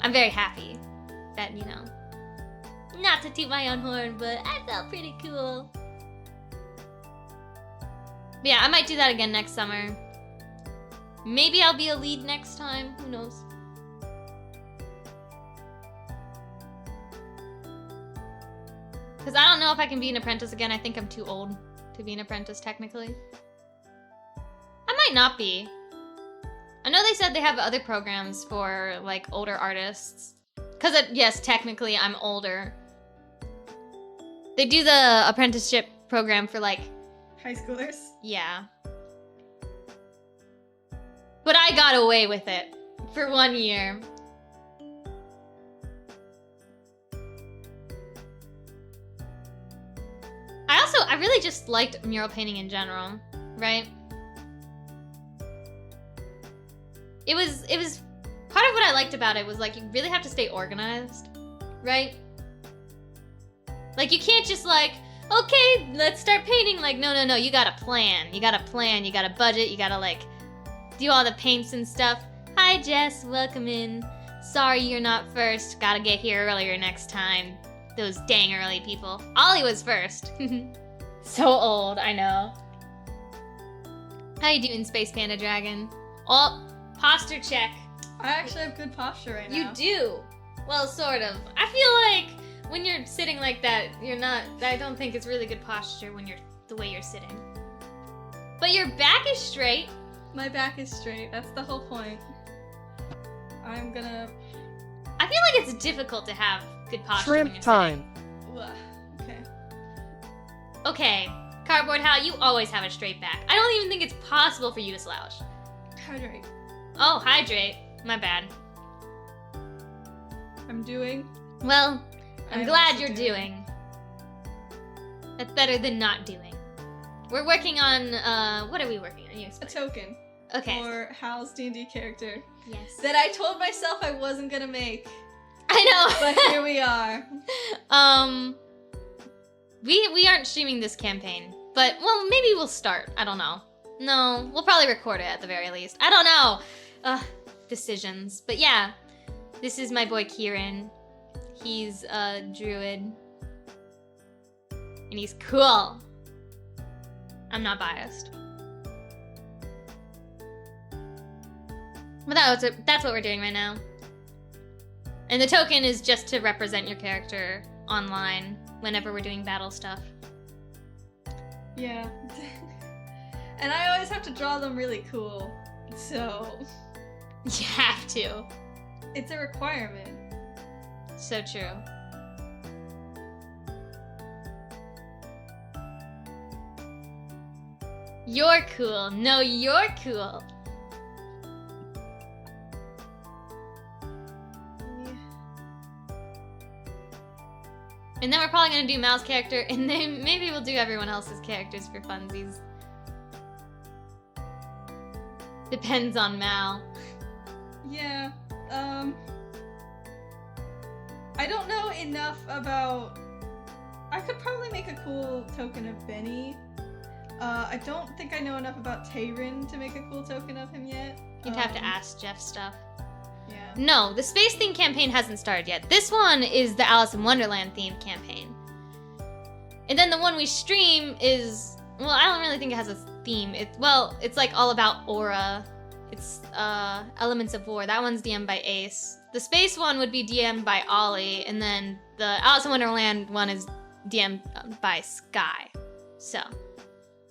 I'm very happy that, you know, not to toot my own horn, but I felt pretty cool. But yeah, I might do that again next summer. Maybe I'll be a lead next time, who knows. Because I don't know if I can be an apprentice again. I think I'm too old to be an apprentice technically. I might not be. I know they said they have other programs for like older artists. Because yes, technically I'm older. They do the apprenticeship program for like high schoolers. Yeah. But I got away with it for 1 year. I really just liked mural painting in general, right? It was part of what I liked about it was like you really have to stay organized, right? Like you can't just like, okay, let's start painting. Like no, you gotta plan. You gotta plan, you gotta budget, you gotta like do all the paints and stuff. Hi Jess, welcome in. Sorry you're not first. Gotta get here earlier next time. Those dang early people. Ollie was first. So old, I know. How you doing, Space Panda Dragon? Oh, posture check. I actually have good posture right now. You do? Well, sort of. I feel like when you're sitting like that, you're not, I don't think it's really good posture when you're, the way you're sitting. But your back is straight. My back is straight, that's the whole point. I feel like it's difficult to have good posture when Shrimp you're time. Ugh, okay. Okay, Cardboard Hal, you always have a straight back. I don't even think it's possible for you to slouch. Hydrate. Oh, hydrate. My bad. I'm doing. Well, I'm I'm glad also you're doing. doing. That's better than not doing. We're working on, what are we working on? You A explain. token. Okay. For Hal's D&D character. Yes. That I told myself I wasn't gonna make. I know. But here we are. We aren't streaming this campaign, but well, maybe we'll start. I don't know. No, we'll probably record it at the very least. I don't know. Decisions. But yeah, this is my boy Kieran. He's a druid, and he's cool. I'm not biased. But that's what we're doing right now. And the token is just to represent your character online whenever we're doing battle stuff. Yeah. And I always have to draw them really cool. So You have to. it's a requirement. So true. You're cool. No, you're cool. And then we're probably gonna do Mal's character, and then maybe we'll do everyone else's characters for funsies. Depends on Mal. Yeah. I don't know enough about. I could probably make a cool token of Benny. I don't think I know enough about Tayrin to make a cool token of him yet. You'd have to ask Jeff stuff. Yeah. No, the Space Theme campaign hasn't started yet. This one is the Alice in Wonderland themed campaign. And then the one we stream is, well, I don't really think it has a theme. It's like all about aura. It's Elements of War. That one's DM'd by Ace. The space one would be DM'd by Ollie, and then the Alice in Wonderland one is DM'd by Sky. So,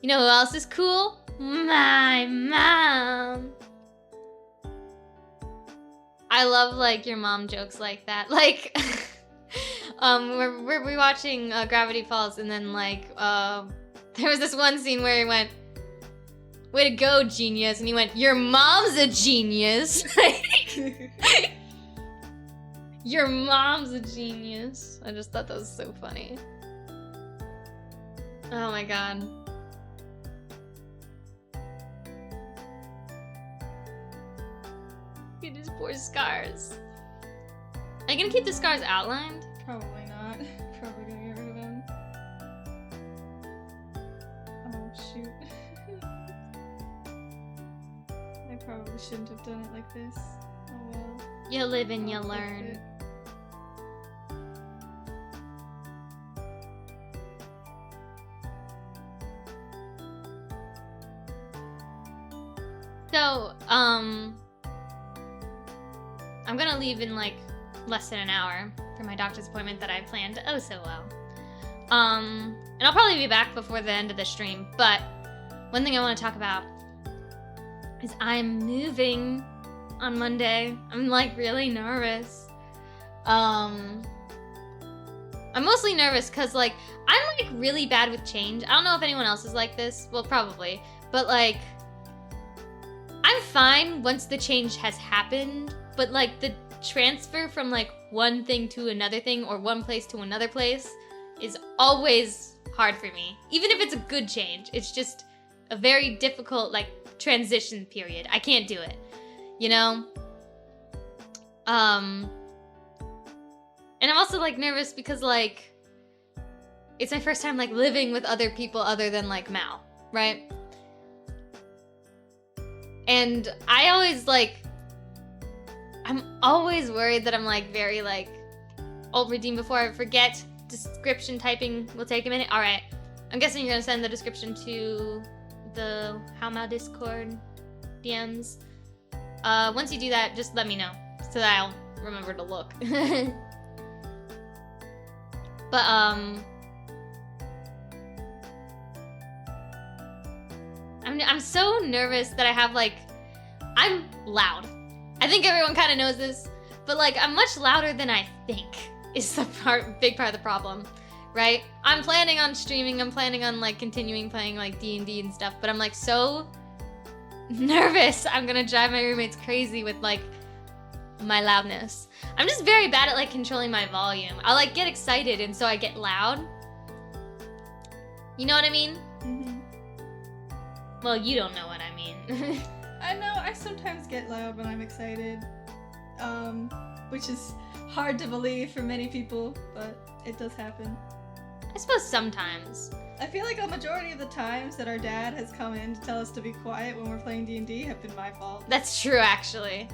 you know who else is cool? My mom. I love like your mom jokes like that. Like, we're rewatching Gravity Falls, and then like there was this one scene where he went, "Way to go, genius," and he went, "Your mom's a genius." Your mom's a genius. I just thought that was so funny. Oh my god. Look at his poor scars. Are you gonna keep the scars outlined? Probably not. Probably gonna get rid of them. Oh shoot. I probably shouldn't have done it like this. Oh well. You live and you I'll fix learn. it. So, I'm gonna leave in like less than an hour for my doctor's appointment that I planned oh so well. And I'll probably be back before the end of the stream, but one thing I want to talk about is I'm moving on Monday. I'm like really nervous. I'm mostly nervous because like I'm like really bad with change. I don't know if anyone else is like this. Well, probably, but like I'm fine once the change has happened, but like the transfer from like one thing to another thing or one place to another place is always hard for me. Even if it's a good change, it's just a very difficult like transition period. I can't do it, you know? And I'm also like nervous because like it's my first time like living with other people other than like Mal, right? And I always like, I'm always worried that I'm like very like, I'll redeem before I forget. Description typing will take a minute. All right, I'm guessing you're gonna send the description to the How Discord DMs. Once you do that, just let me know so that I'll remember to look. But I'm so nervous that I have like, I'm loud. I think everyone kind of knows this, but like I'm much louder than I think is the big part of the problem, right? I'm planning on streaming, I'm planning on like continuing playing like D&D and stuff, but I'm like so nervous I'm gonna drive my roommates crazy with like my loudness. I'm just very bad at like controlling my volume. I'll like get excited and so I get loud. You know what I mean? Mm-hmm. Well, you don't know what I mean. I know, I sometimes get loud when I'm excited. Which is hard to believe for many people, but it does happen. I suppose sometimes. I feel like a majority of the times that our dad has come in to tell us to be quiet when we're playing D&D have been my fault. That's true, actually.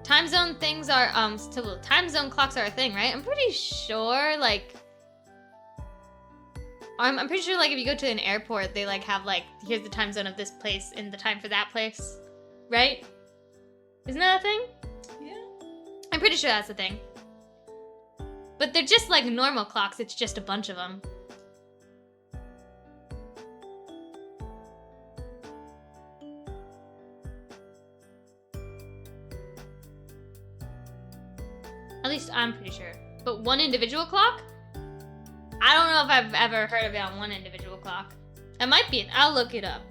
Time zone things are, time zone clocks are a thing, right? I'm pretty sure, like, I'm pretty sure, like, if you go to an airport, they, like, have, like, here's the time zone of this place and the time for that place, right? Isn't that a thing? Yeah. I'm pretty sure that's a thing. But they're just, like, normal clocks, it's just a bunch of them. At least I'm pretty sure. But one individual clock? I don't know if I've ever heard of it on one individual clock. It might be. I'll look it up.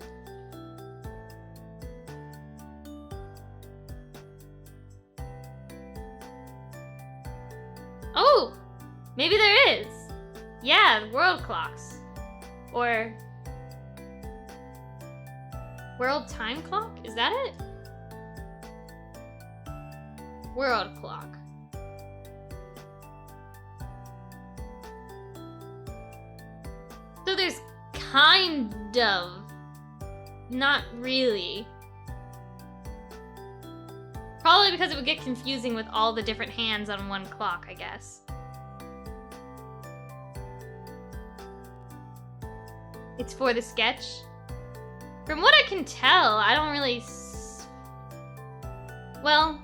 Oh! Maybe there is. Yeah, world clocks. Or world time clock? Is that it? World clock. So there's kind of, not really. Probably because it would get confusing with all the different hands on one clock, I guess. It's for the sketch. From what I can tell, I don't really well,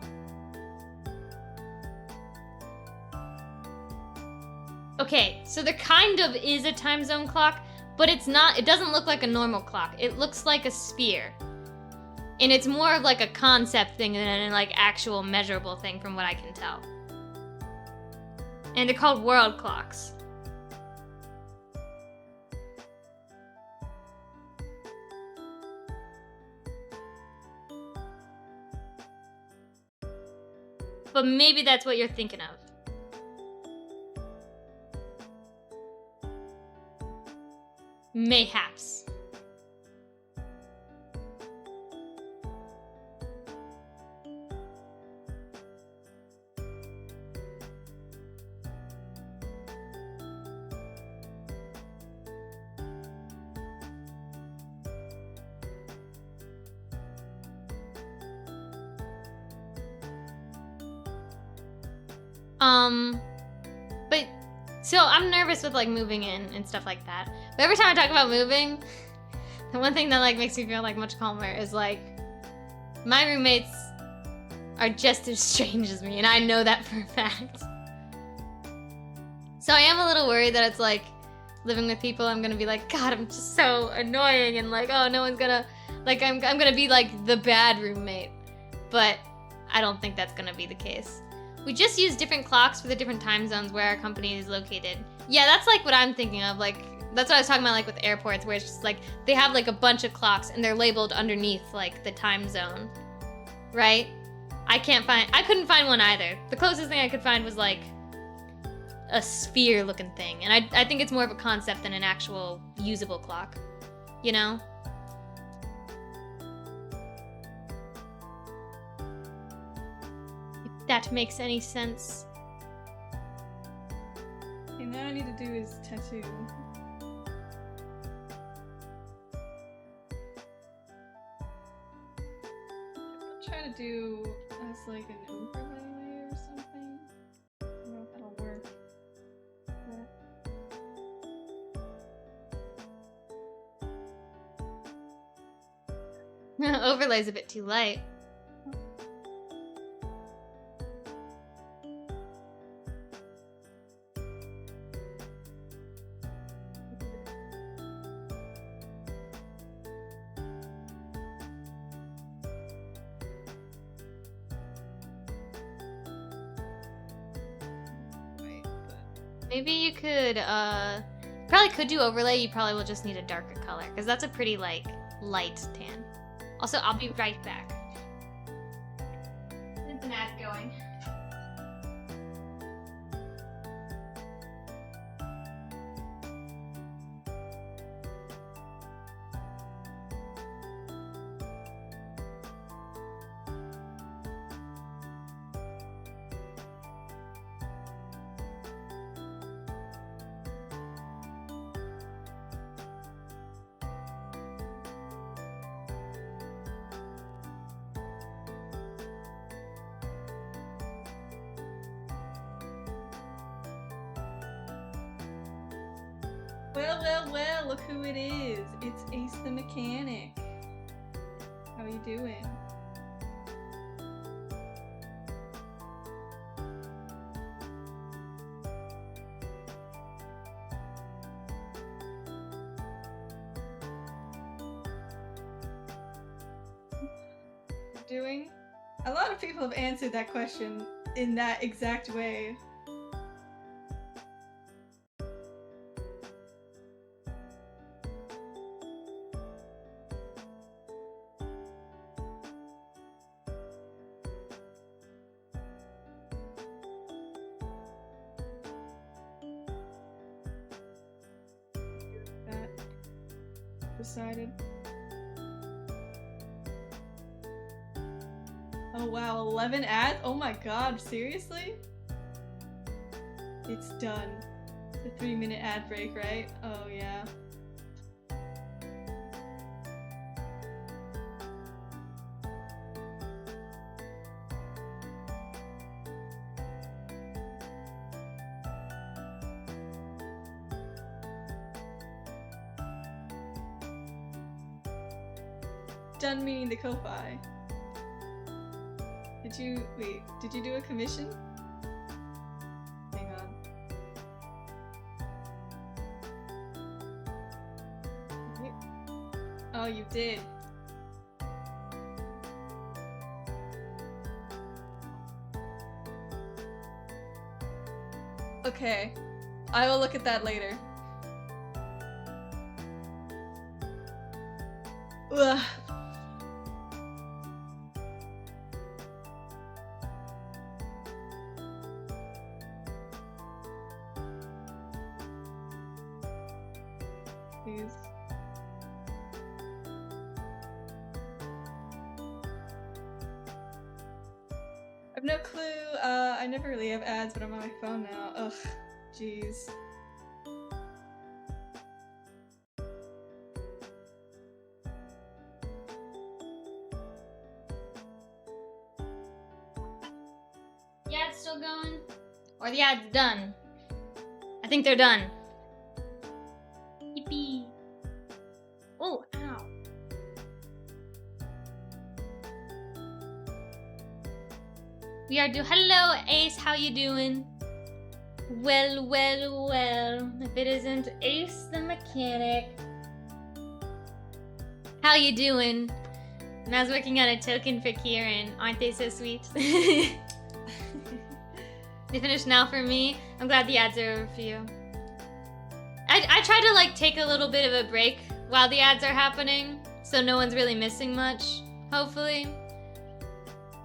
Okay, so there kind of is a time zone clock, but it's not, it doesn't look like a normal clock. It looks like a sphere. And it's more of like a concept thing than an like actual measurable thing from what I can tell. And they're called world clocks. But maybe that's what you're thinking of. Mayhaps. But so I'm nervous with like moving in and stuff like that. But every time I talk about moving, the one thing that like makes me feel like much calmer is like my roommates are just as strange as me, and I know that for a fact. So I am a little worried that it's like living with people, I'm gonna be like, God, I'm just so annoying, and like, oh, no one's gonna, like, I'm gonna be like the bad roommate. But I don't think that's gonna be the case. We just use different clocks for the different time zones where our company is located. Yeah, that's like what I'm thinking of. Like, that's what I was talking about, like with airports, where it's just like they have like a bunch of clocks and they're labeled underneath like the time zone, right? I couldn't find one either. The closest thing I could find was like a sphere looking thing. And I think it's more of a concept than an actual usable clock, you know? If that makes any sense. Okay, now I need to do his tattoo. I'm trying to do as like an overlay or something. I don't know if that'll work. Overlay's a bit too light. Maybe you could, probably could do overlay, you probably will just need a darker color, because that's a pretty, like, light tan. Also, I'll be right back. There's an ad going. Well, look who it is. It's Ace the Mechanic. How are you doing? Doing? A lot of people have answered that question in that exact way. Decided. Oh wow, 11 ads? Oh my god, seriously? It's done. The 3-minute ad break, right? Oh yeah. Done meaning the Ko-Fi. Did you do a commission? Hang on. how you did. Okay, I will look at that later. Ugh. Please. I've no clue. I never really have ads, but I'm on my phone now. Ugh, jeez. The ad's still going? Or the ad's done? I think they're done. Yippee. Oh, ow. We are hello Ace, how you doing? Well, well, well. If it isn't Ace the mechanic. How you doing? And I was working on a token for Kieran. Aren't they so sweet? They finished now for me. I'm glad the ads are over for you. I try to like take a little bit of a break while the ads are happening, so no one's really missing much, hopefully.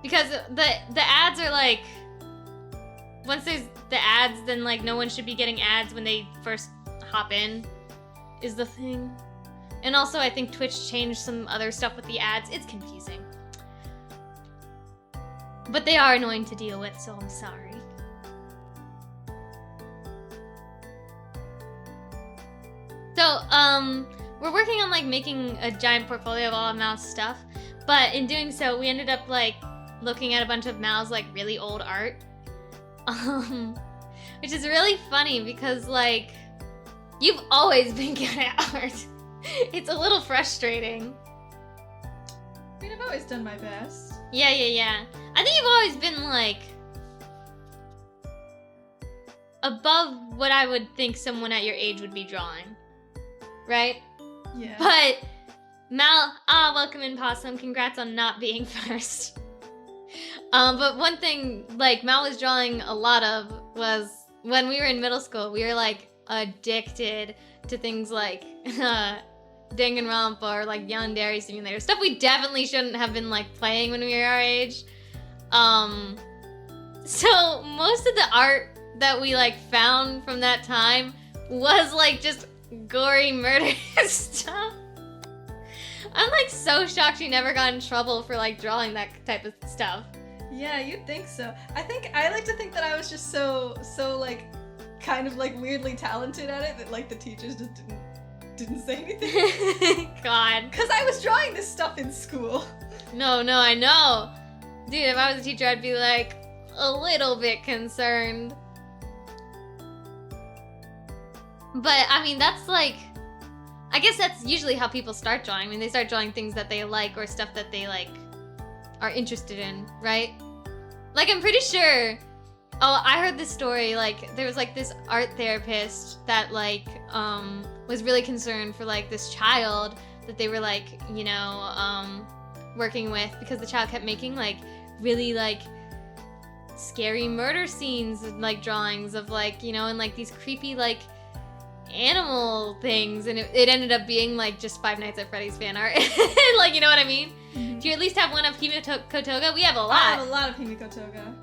Because the ads are like, once there's the ads, then like no one should be getting ads when they first hop in, is the thing. And also I think Twitch changed some other stuff with the ads. It's confusing. But they are annoying to deal with, so I'm sorry. So, we're working on like making a giant portfolio of all of Mal's stuff, but in doing so, we ended up like looking at a bunch of Mal's like really old art, which is really funny because like you've always been good at art. It's a little frustrating. I mean, I've always done my best. Yeah. I think you've always been like above what I would think someone at your age would be drawing. Right? Yeah. But Mal, welcome in, Possum. Congrats on not being first. But one thing like Mal was drawing a lot of was when we were in middle school, we were like addicted to things like Danganronpa or like Yandere Simulator, stuff we definitely shouldn't have been like playing when we were our age. So most of the art that we like found from that time was like just gory murder stuff. I'm like so shocked you never got in trouble for like drawing that type of stuff. Yeah, you'd think so. I like to think that I was just so like kind of like weirdly talented at it that like the teachers just didn't say anything. God. Cause I was drawing this stuff in school. No, I know. Dude, if I was a teacher, I'd be like a little bit concerned. But I mean, that's like, I guess that's usually how people start drawing. I mean, they start drawing things that they like or stuff that they like are interested in, right? Like, I'm pretty sure, I heard this story, like, there was like this art therapist that like, was really concerned for like this child that they were like, you know, working with because the child kept making like really like scary murder scenes and like drawings of like, you know, and like these creepy like animal things, and it ended up being like just Five Nights at Freddy's fan art. Like, you know what I mean? Mm-hmm. Do you at least have one of Himiko Toga? We have a lot. I have a lot of Himiko Toga.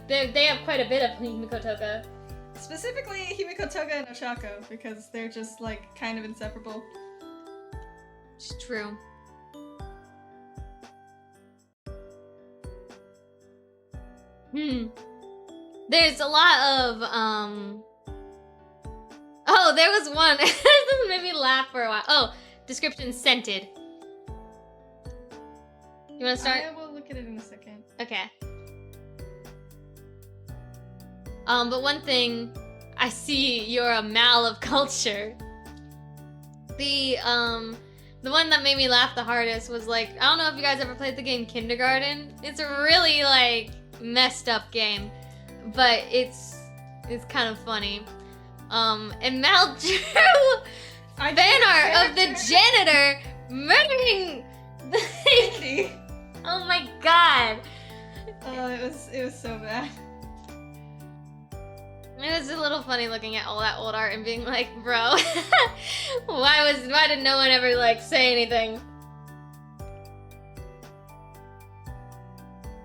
They have quite a bit of Himiko Toga. Specifically Himiko Toga and Oshako, because they're just like kind of inseparable. It's true. There's a lot of oh, there was one. This made me laugh for a while. Oh, description scented. You want to start? I will look at it in a second. Okay. But one thing, I see you're a Mal of culture. The one that made me laugh the hardest was like, I don't know if you guys ever played the game Kindergarten. It's a really like messed up game, but it's kind of funny. And Mal drew fan art of the janitor murdering the Indy. Oh my god. Oh, it was so bad. It was a little funny looking at all that old art and being like, bro, why did no one ever like say anything?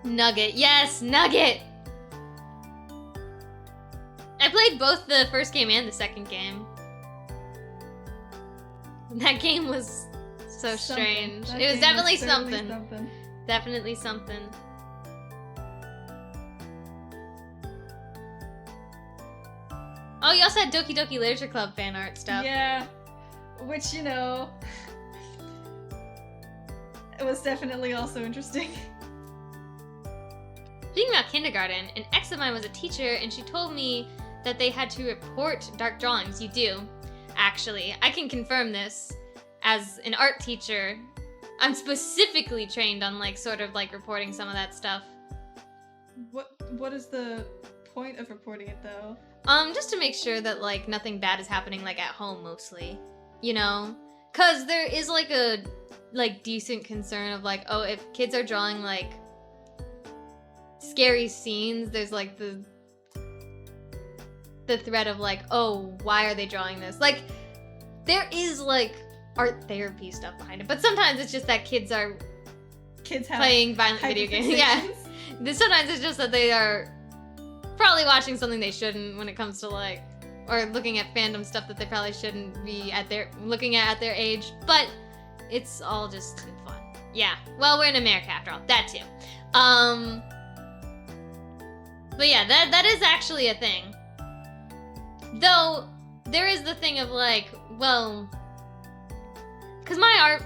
Nugget, yes, Nugget! I played both the first game and the second game. That game was so strange. It was definitely something. Definitely something. Oh, you also had Doki Doki Literature Club fan art stuff. Yeah, which, you know, it was definitely also interesting. Speaking about kindergarten, an ex of mine was a teacher and she told me that they had to report dark drawings. You do, actually. I can confirm this. As an art teacher, I'm specifically trained on like sort of like reporting some of that stuff. What is the point of reporting it though? Just to make sure that like nothing bad is happening like at home mostly. You know? Cause there is like a like decent concern of like, oh, if kids are drawing like scary scenes, there's like the threat of like, oh, why are they drawing this? Like, there is like art therapy stuff behind it, but sometimes it's just that kids have playing violent video games. Yeah, sometimes it's just that they are probably watching something they shouldn't when it comes to like, or looking at fandom stuff that they probably shouldn't be looking at their age. But it's all just fun. Yeah. Well, we're in America after all. That too. But yeah, that is actually a thing. Though, there is the thing of like, well, because my art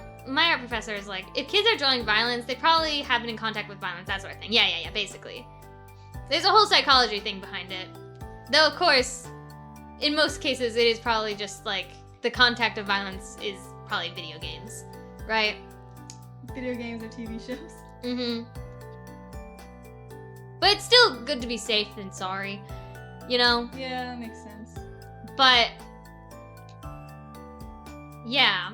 professor is like, if kids are drawing violence, they probably have been in contact with violence, that sort of thing. Yeah, basically. There's a whole psychology thing behind it. Though, of course, in most cases, it is probably just like, the contact of violence is probably video games, right? Video games or TV shows. Mm-hmm. But it's still good to be safe than sorry, you know? Yeah, that makes sense. But, yeah.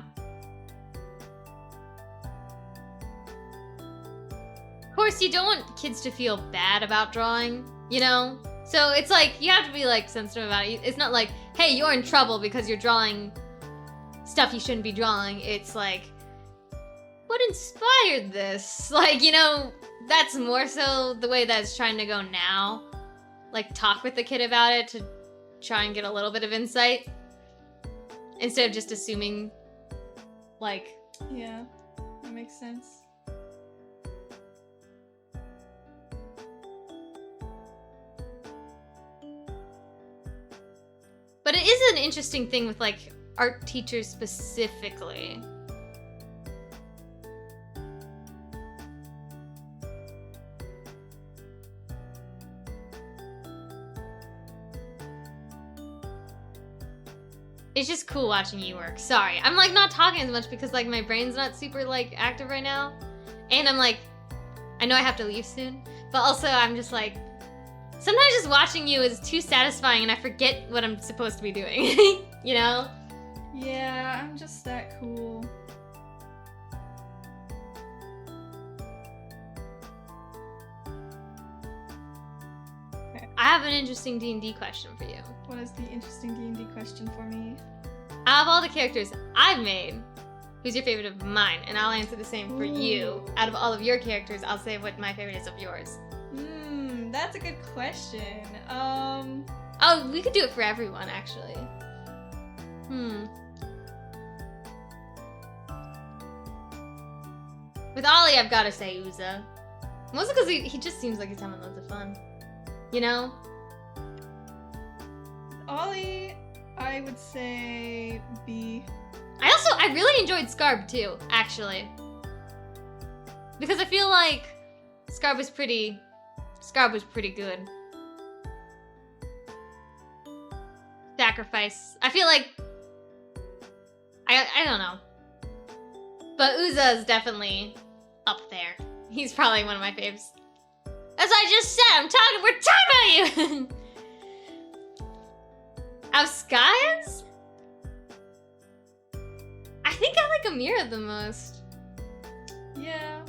Of course, you don't want kids to feel bad about drawing, you know? So it's like, you have to be like sensitive about it. It's not like, hey, you're in trouble because you're drawing stuff you shouldn't be drawing. It's like, what inspired this? Like, you know, that's more so the way that it's trying to go now. Like, talk with the kid about it to try and get a little bit of insight. Instead of just assuming, like... Yeah, that makes sense. But it is an interesting thing with, like, art teachers specifically. It's just cool watching you work. Sorry. I'm like not talking as much because like my brain's not super like active right now. And I'm like, I know I have to leave soon, but also I'm just like, sometimes just watching you is too satisfying and I forget what I'm supposed to be doing, you know? Yeah, I'm just that cool. I have an interesting D&D question for you. What is the interesting D&D question for me? Out of all the characters I've made, who's your favorite of mine? And I'll answer the same for you. Out of all of your characters, I'll say what my favorite is of yours. That's a good question. Oh, we could do it for everyone, actually. With Ollie, I've got to say Uza. Mostly because he just seems like he's having loads of fun. You know? Ollie, I would say B. I really enjoyed Scarb too, actually. Because I feel like Scarb was pretty good. Sacrifice. I feel like, I don't know. But Uza is definitely up there. He's probably one of my faves. As I just said, we're talking about you! Avskaias? I think I like Amira the most. Yeah.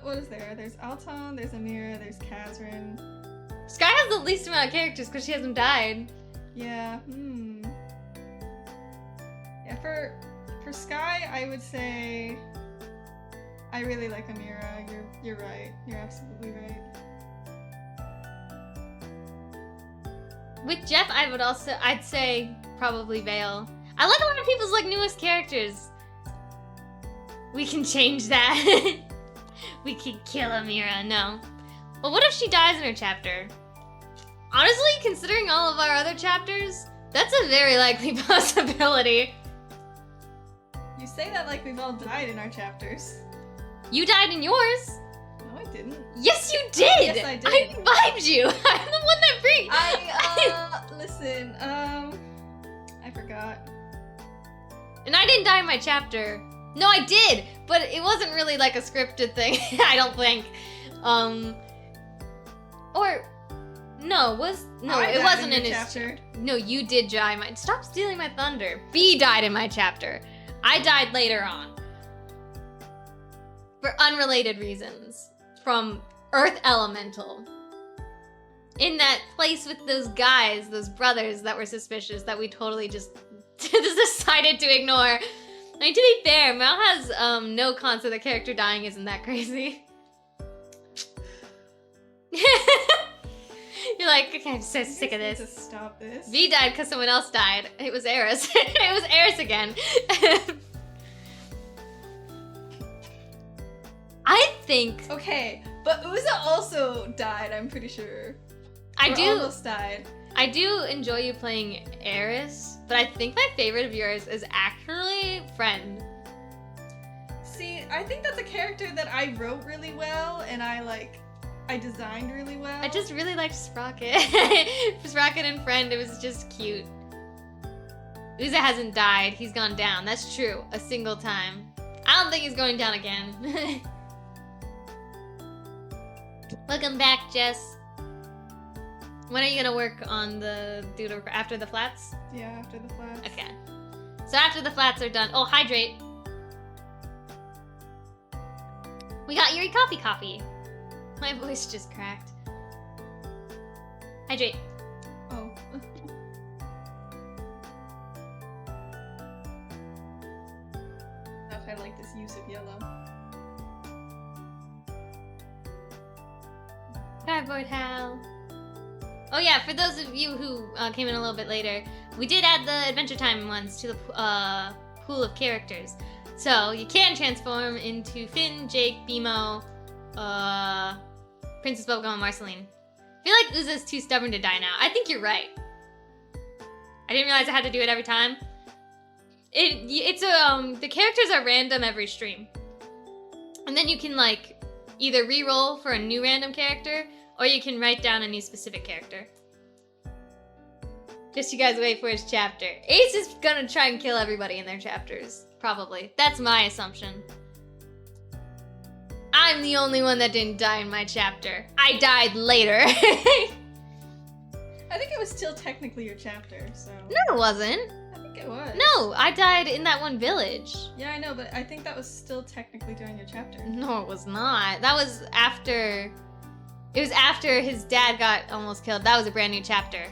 What is there? There's Alton, there's Amira, there's Kazrin. Sky has the least amount of characters because she hasn't died. Yeah, Yeah, for Sky, I would say I really like Amira. You're right. You're absolutely right. With Jeff, I'd say probably Vale. I like a lot of people's like newest characters. We can change that. We can kill Amira. No. Well, what if she dies in her chapter? Honestly, considering all of our other chapters, that's a very likely possibility. You say that like we've all died in our chapters. You died in yours. No, I didn't. Yes, you did. Yes, I did. I revived you. I'm the one that brings. Listen. I forgot. And I didn't die in my chapter. No, I did, but it wasn't really like a scripted thing. I don't think. It wasn't in his chapter. No, you did die in my. Stop stealing my thunder. B died in my chapter. I died later on. For unrelated reasons. From Earth Elemental. In that place with those guys, those brothers that were suspicious that we totally just decided to ignore. I mean, to be fair, Mal has no cons of the character dying isn't that crazy. You're like, okay, I'm so sick of this. Just stop this. V died because someone else died. It was Eris. It was Eris again. I think... Okay, but Uza also died, I'm pretty sure. Almost died. I do enjoy you playing Eris, but I think my favorite of yours is actually Friend. See, I think that's a character that I wrote really well, and I designed really well. I just really liked Sprocket. Sprocket and Friend, it was just cute. Uza hasn't died, he's gone down. That's true, a single time. I don't think he's going down again. Welcome back, Jess. When are you gonna work on the doodle after the flats? Yeah, after the flats. Okay. So after the flats are done, hydrate. We got Yuri coffee. My voice just cracked. Hydrate. Oh. I like this use of yellow. Cardboard Hal. Oh yeah, for those of you who came in a little bit later, we did add the Adventure Time ones to the pool of characters. So you can transform into Finn, Jake, Bimo, Princess Bubblegum, and Marceline. I feel like Uza's too stubborn to die now. I think you're right. I didn't realize I had to do it every time. The characters are random every stream. And then you can like either re-roll for a new random character, or you can write down a new specific character. Just you guys wait for his chapter. Ace is gonna try and kill everybody in their chapters. Probably. That's my assumption. I'm the only one that didn't die in my chapter. I died later. I think it was still technically your chapter, so... No, it wasn't. I think it was. No, I died in that one village. Yeah, I know, but I think that was still technically during your chapter. No, it was not. That was after... It was after his dad got almost killed. That was a brand new chapter.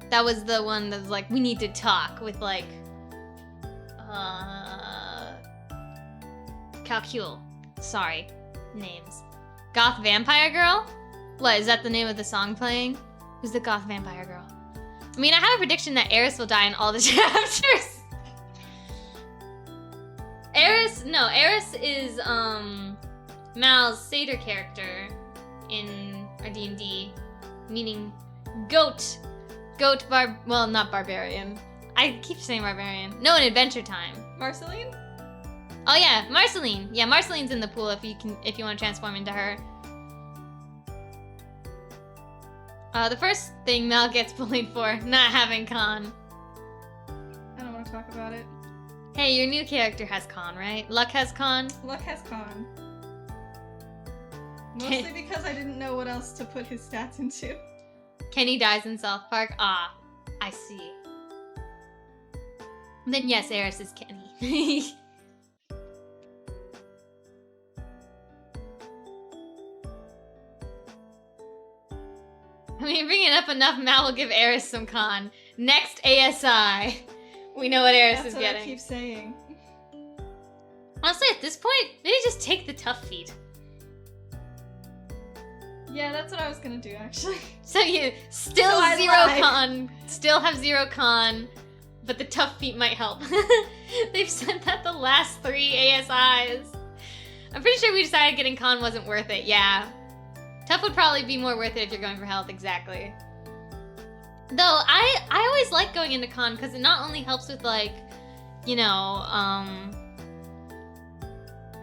That was the one that was like, we need to talk with like... Calcule. Sorry. Names. Goth Vampire Girl? What, is that the name of the song playing? Who's the Goth Vampire Girl? I mean, I have a prediction that Eris will die in all the chapters. Eris is, Mal's satyr character in our D&D, meaning goat. Well, not barbarian. I keep saying barbarian. No, in Adventure Time. Marceline? Oh yeah, Marceline. Yeah, Marceline's in the pool if you want to transform into her. The first thing Mel gets bullied for, not having con. I don't want to talk about it. Hey, your new character has con, right? Luck has con? Luck has con. Mostly because I didn't know what else to put his stats into. Kenny dies in South Park. Ah. I see. Then yes, Eris is Kenny. I mean, bring it up enough, Mal will give Eris some con. Next ASI. We know what Eris is That's what getting. I keep saying. Honestly, at this point, maybe just take the tough feat. Yeah, that's what I was gonna do, actually. So you still So I zero lied. con, still have 0 con, but the tough feat might help. They've said that the last 3 ASIs. I'm pretty sure we decided getting con wasn't worth it, yeah. Tough would probably be more worth it if you're going for health, exactly. Though, I always like going into con because it not only helps with, like, you know,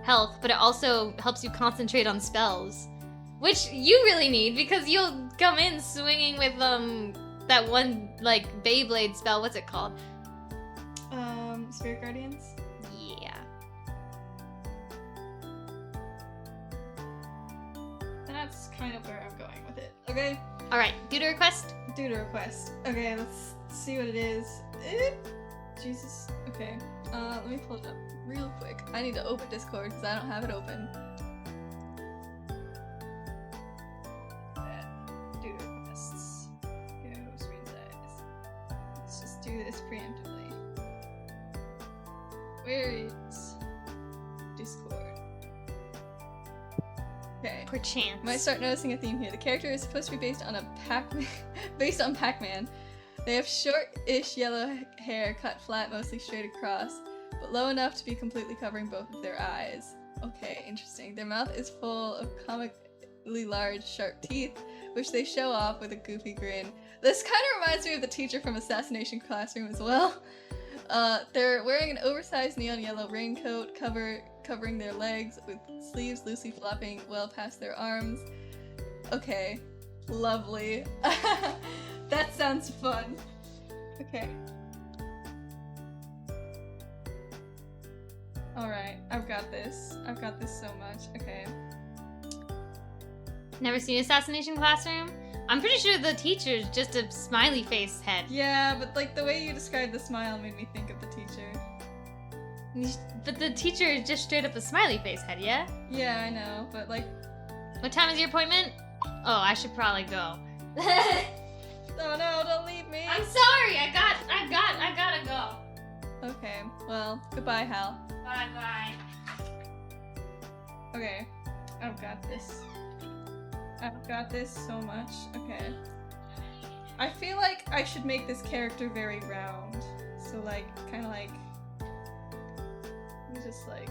health, but it also helps you concentrate on spells. Which you really need because you'll come in swinging with, that one, like, Beyblade spell. What's it called? Spirit Guardians? Yeah. That's kind of where I'm going with it. Okay? Alright, doodle request? Doodle request. Okay, let's see what it is. Jesus. Okay. Let me pull it up real quick. I need to open Discord because I don't have it open. Doodle requests. Go screen size. Let's just do this preemptively. Where is Discord? Okay. Perchance. Might start noticing a theme here. The character is supposed to be based on based on Pac-Man. They have short-ish yellow hair cut flat, mostly straight across, but low enough to be completely covering both of their eyes. Okay, interesting. Their mouth is full of comically large, sharp teeth, which they show off with a goofy grin. This kind of reminds me of the teacher from Assassination Classroom as well. They're wearing an oversized neon yellow raincoat covering their legs with sleeves loosely flopping well past their arms. Okay, lovely. That sounds fun. Okay. Alright, I've got this. I've got this so much. Okay. Never seen Assassination Classroom? I'm pretty sure the teacher's just a smiley face head. Yeah, but like the way you described the smile made me think of the teacher. But the teacher is just straight up a smiley face head, yeah? Yeah, I know, but like... What time is your appointment? Oh, I should probably go. Oh no, don't leave me! I'm sorry, I gotta go. Okay, well, goodbye, Hal. Bye. Okay, I've got this. I've got this so much. Okay. I feel like I should make this character very round. So like, kinda like... let me just like...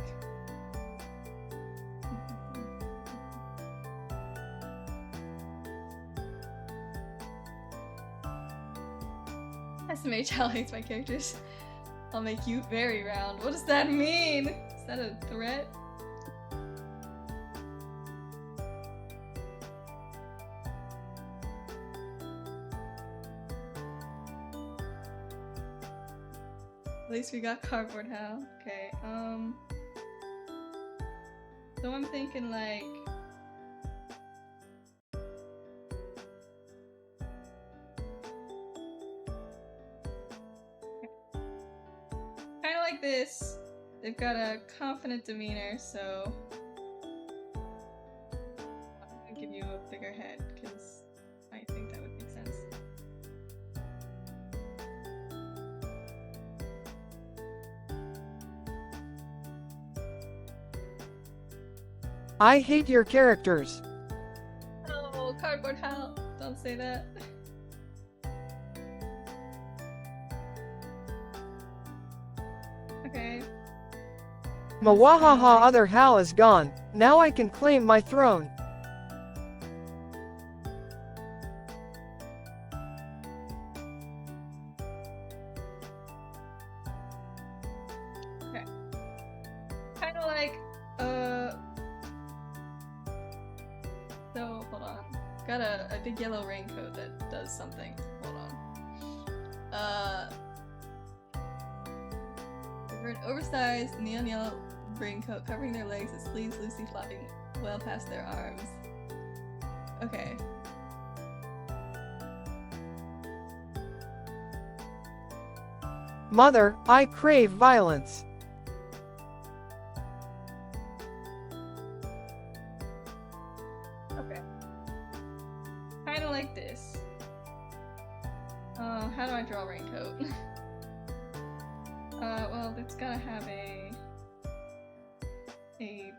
SMH Hal hates my characters. I'll make you very round. What does that mean? Is that a threat? At least we got cardboard Hal. Okay, so I'm thinking like... kinda like this. They've got a confident demeanor, so... I'm gonna give you a bigger head, because I think that would make sense. I hate your characters. Oh, cardboard Hal. Don't say that. Okay. Mawahaha, other Hal is gone. Now I can claim my throne. Kind of like, so, hold on. Got a big yellow raincoat that does something. Hold on. They wear an oversized neon yellow raincoat covering their legs with sleeves loosely flopping well past their arms. Okay. Mother, I crave violence. Okay. Kinda like this. How do I draw a raincoat? Well, it's gotta have a, you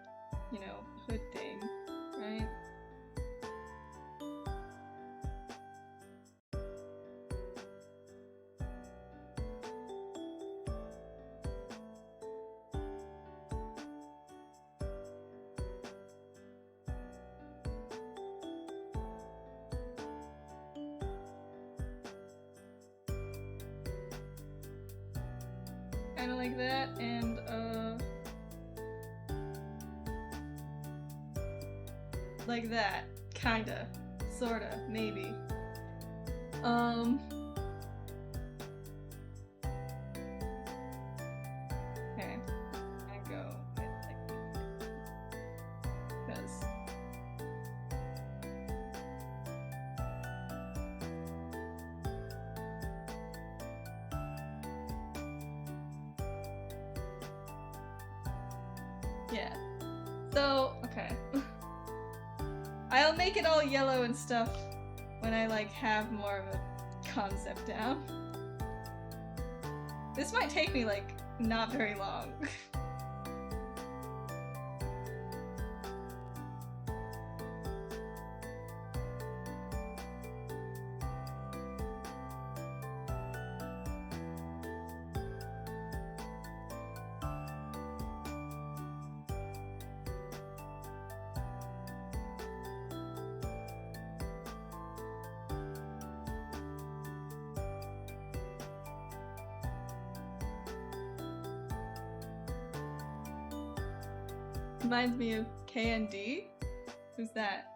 know, hood thing, right? Kinda like that, and like that. Kinda. Sorta. Maybe. Okay. I go with like because yeah. So, okay. I'll make it all yellow and stuff when I like have more of a concept down. This might take me like not very long. Reminds me of KND? Who's that?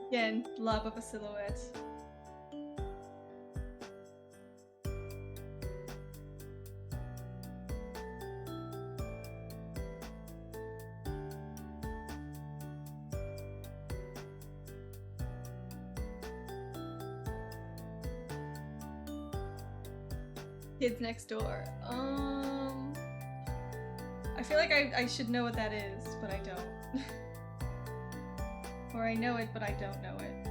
Again, love of a silhouette. Kids Next Door. I feel like I should know what that is, but I don't. Or I know it, but I don't know it.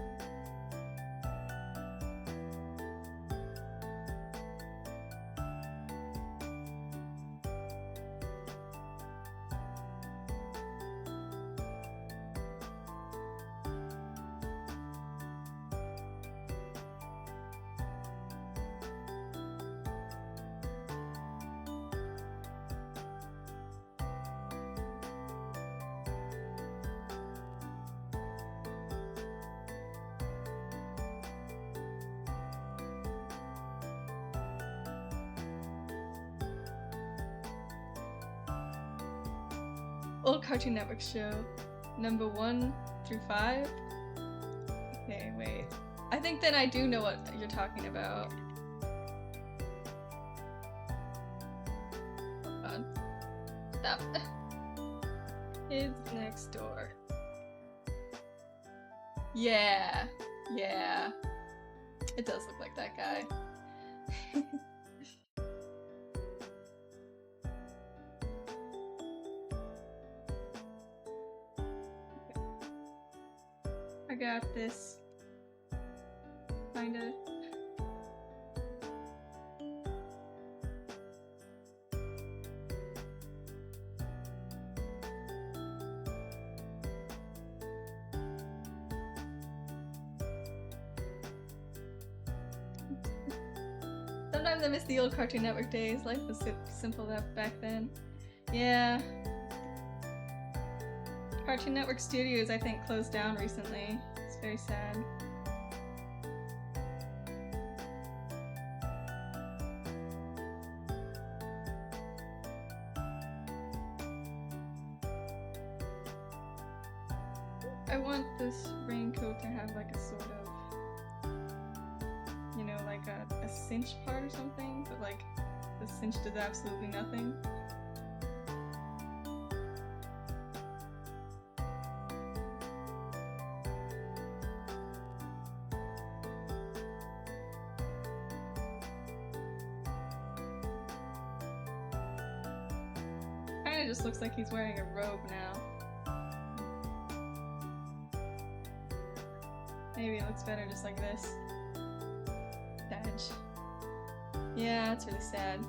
Old Cartoon Network show, number 1 through 5. Okay, wait. I think then I do know what you're talking about. Hold on. Stop. Kids Next Door. Yeah. Yeah. It does look like that guy. I got this. Kinda. Sometimes I miss the old Cartoon Network days. Life was simple back then. Yeah. Cartoon Network Studios, I think, closed down recently. It's very sad. I want this raincoat to have like a sort of, you know, like a cinch part or something, but like the cinch does absolutely nothing. Kinda just looks like he's wearing a robe now. Maybe it looks better just like this. Badge. Yeah, that's really sad.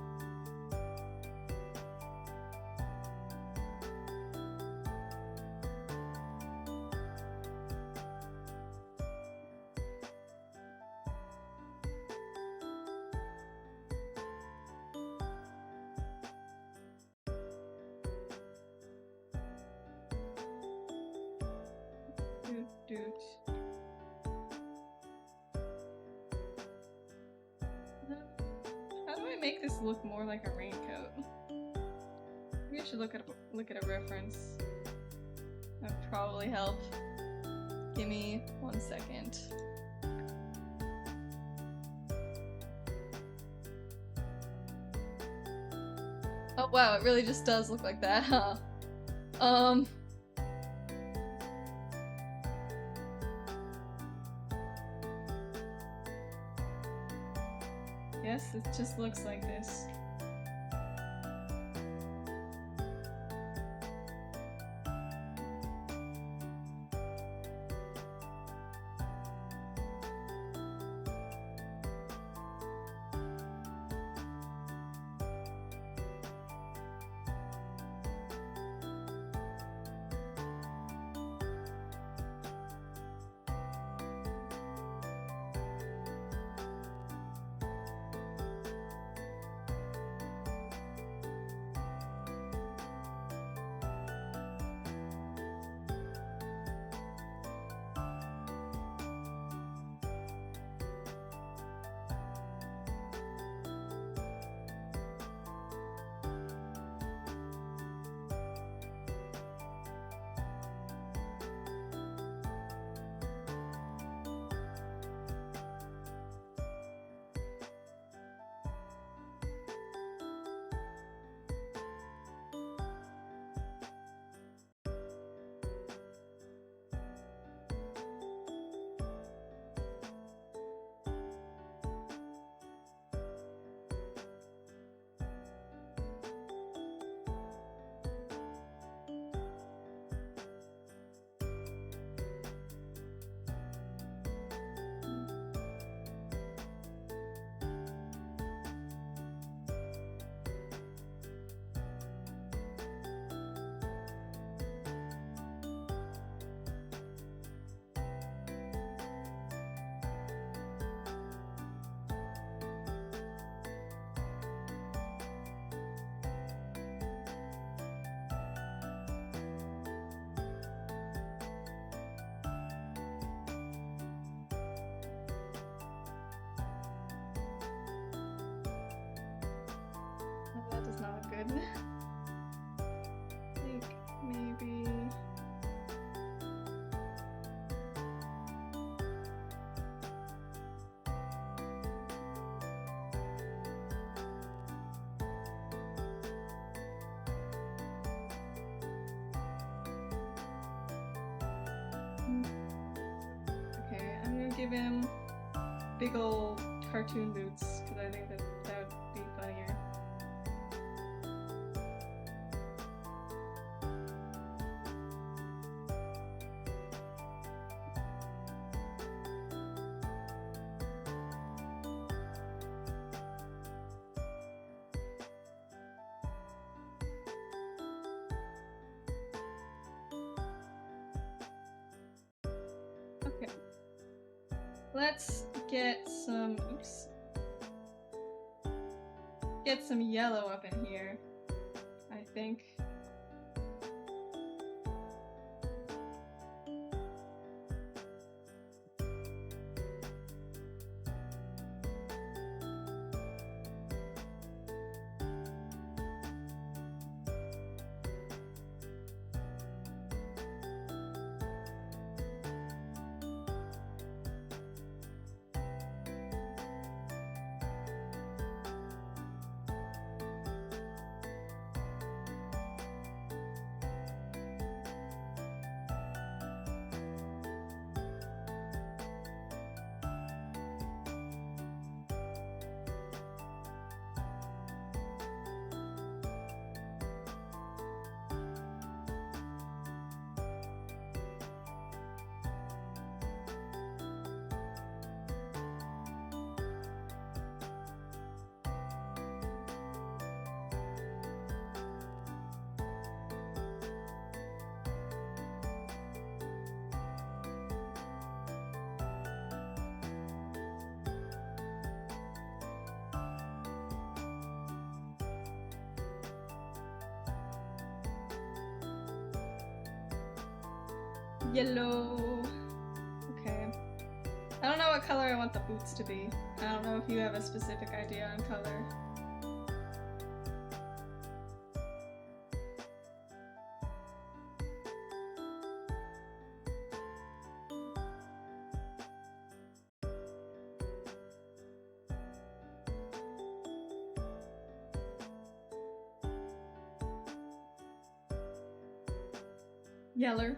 Doot doot. How do I make this look more like a raincoat? Maybe I should look at a reference. That would probably help. Give me 1 second. Oh wow, it really just does look like that, huh? Yes, it just looks like this. That does not look good. I think maybe... Okay, I'm gonna give him big ol' cartoon boots, because I think that would be funnier. Okay. Let's get some, oops. Get some yellow up in here, I think. Yellow. Okay. I don't know what color I want the boots to be. I don't know if you have a specific idea on color. Yeller.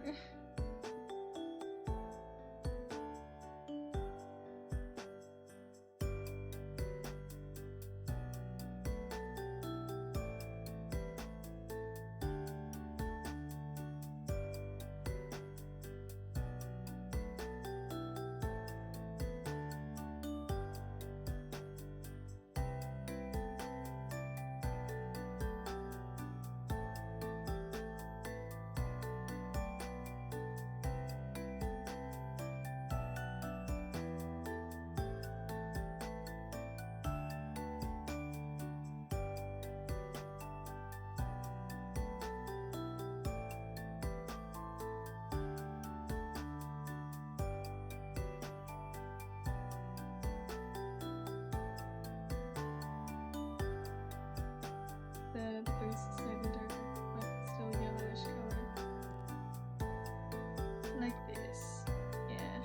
The boots is slightly darker, but still yellowish color. Like this. Yeah.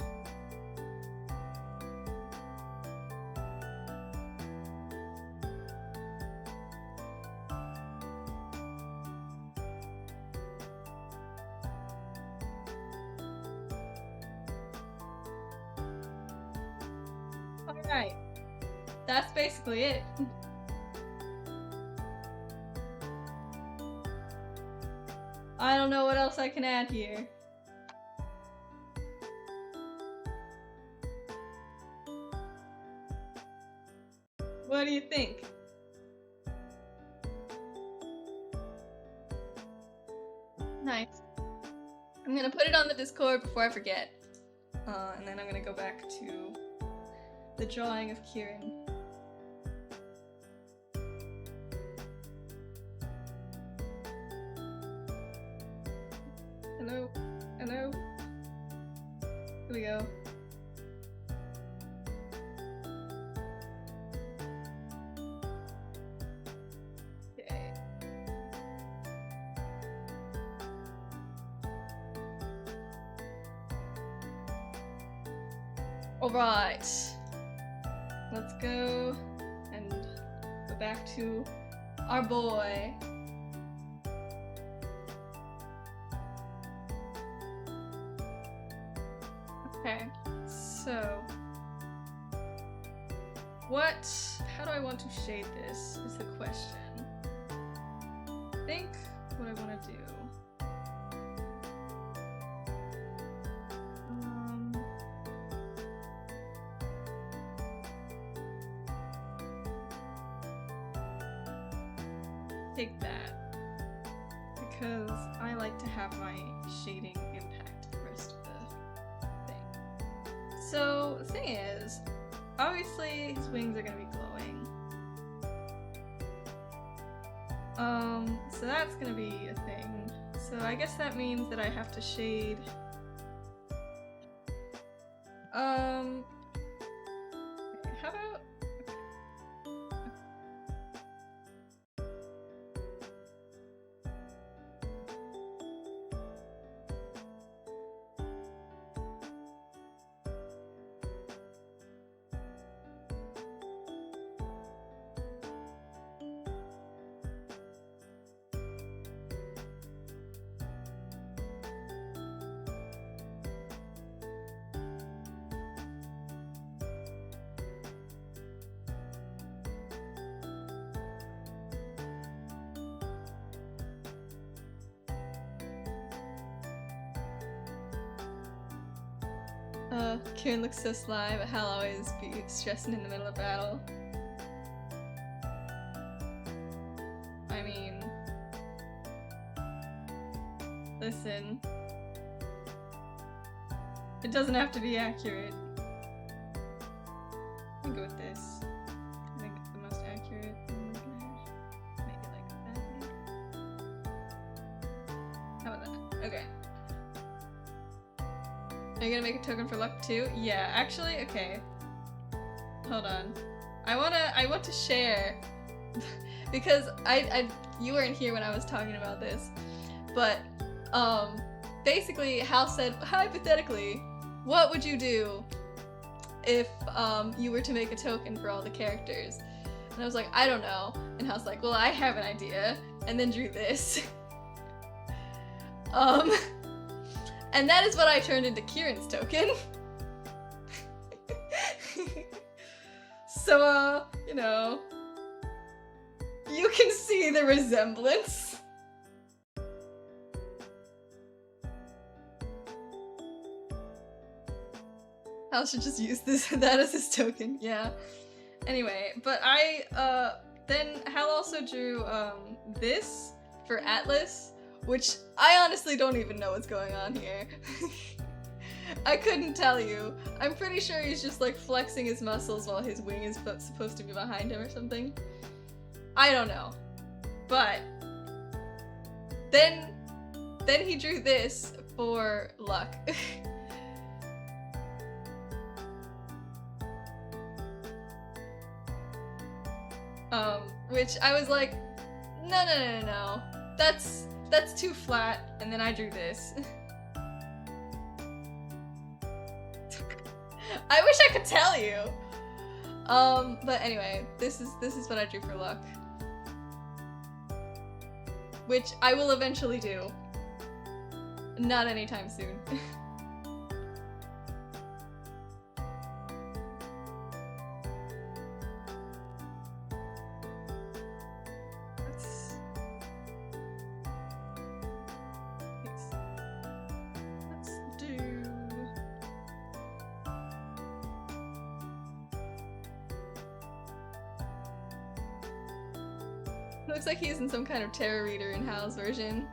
Alright. That's basically it. I don't know what else I can add here. What do you think? Nice. I'm gonna put it on the Discord before I forget. And then I'm gonna go back to the drawing of Kieran. Hello? Hello? Here we go. Okay. Alright. Let's go and go back to our boy. Okay, so how do I want to shade this is the question. I think what I want to do. Take that because I like to have my shading impact the rest of the thing. So the thing is, obviously his wings are gonna be glowing. So that's gonna be a thing. So I guess that means that I have to shade. Okay, how about? Kieran looks so sly, but he'll always be stressing in the middle of battle. I mean, listen, it doesn't have to be accurate. I can go with this. I think it's the most accurate. Maybe like that, maybe? How about that? Okay. Are you gonna make a token for luck too? Yeah, actually, okay. Hold on. I want to share because you weren't here when I was talking about this, but basically Hal said, hypothetically, what would you do if you were to make a token for all the characters? And I was like, I don't know. And Hal's like, well, I have an idea, and then drew this. And that is what I turned into Kieran's token. So, you know, you can see the resemblance. Hal should just use that as his token, yeah. Anyway, but then Hal also drew, this for Atlas, which I honestly don't even know what's going on here. I couldn't tell you. I'm pretty sure he's just like flexing his muscles while his wing is supposed to be behind him or something. I don't know. But then he drew this for luck. Which I was like, no. That's too flat, and then I drew this. I wish I could tell you. But anyway, this is what I drew for luck. Which I will eventually do. Not anytime soon. Looks like he's in some kind of tarot reader in Hal's version.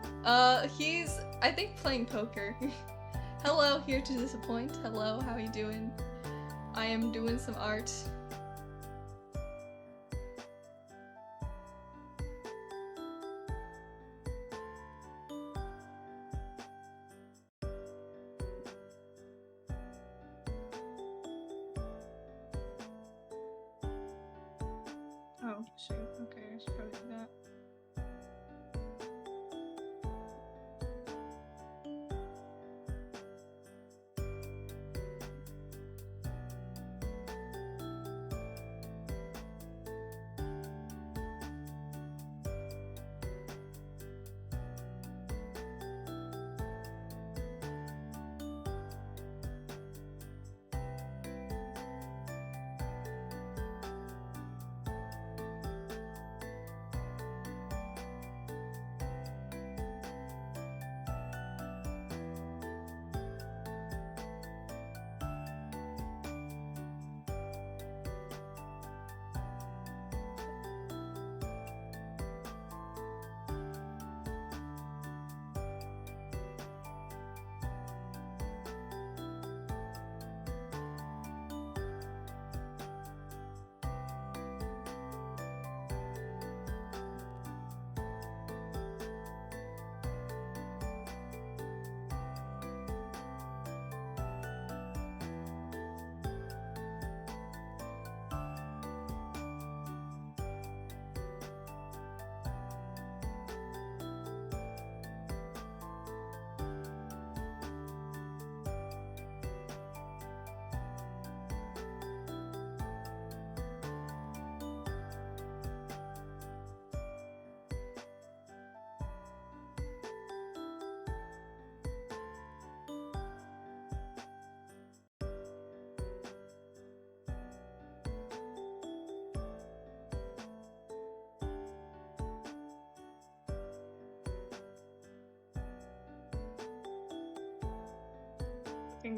He's, I think, playing poker. Hello, here to disappoint. Hello, how you doing? I am doing some art. Oh, shoot. Okay, I should probably do that.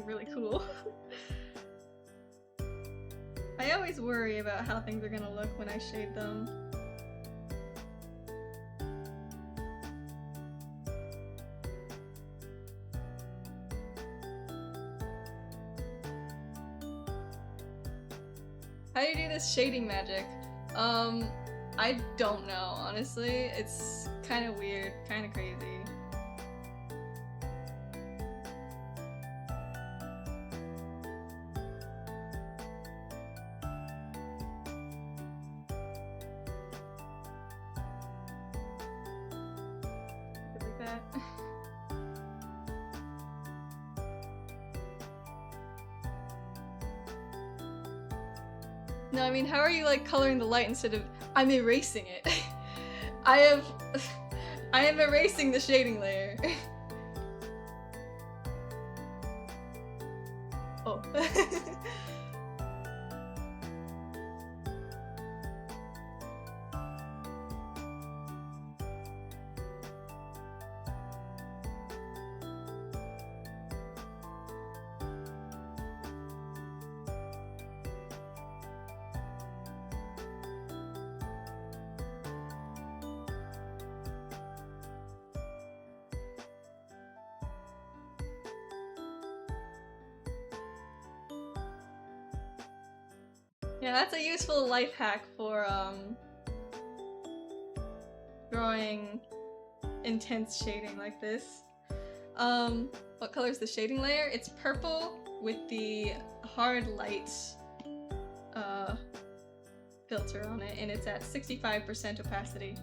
Really cool. I always worry about how things are gonna look when I shade them. How do you do this shading magic? I don't know, honestly. It's kind of weird, kind of crazy. that. No, I mean, how are you like coloring the light instead of I'm erasing it? I am erasing the shading layer. Oh. Yeah, that's a useful life hack for drawing intense shading like this. What color is the shading layer? It's purple with the hard light filter on it, and it's at 65% opacity.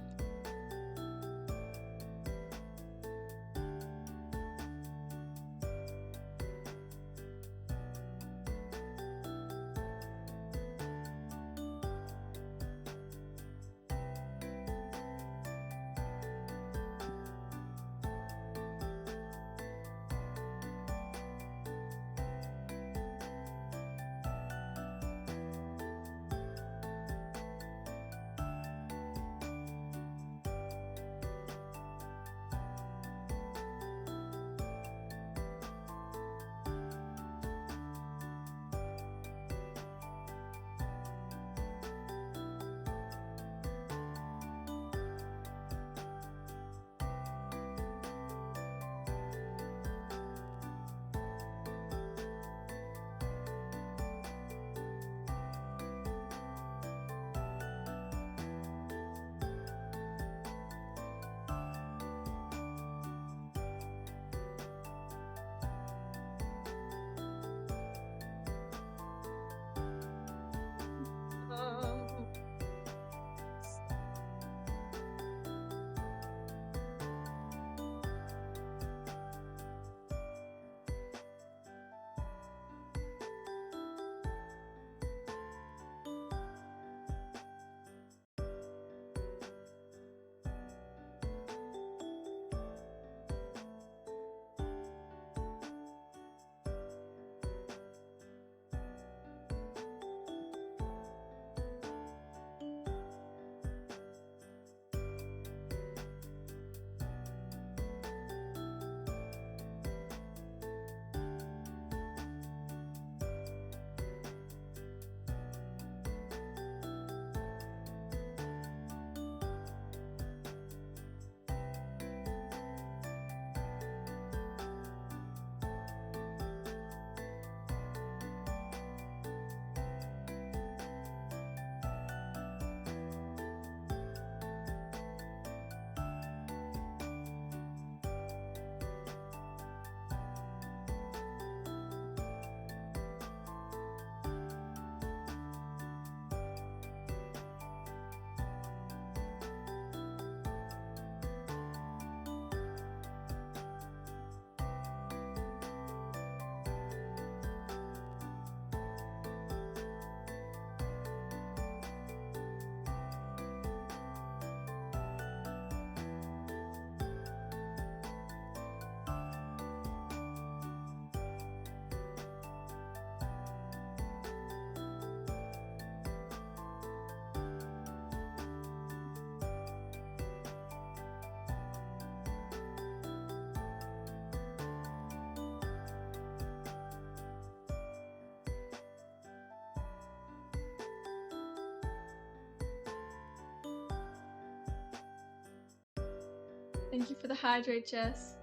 Thank you for the hydrate, Jess.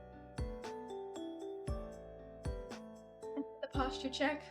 And the posture check.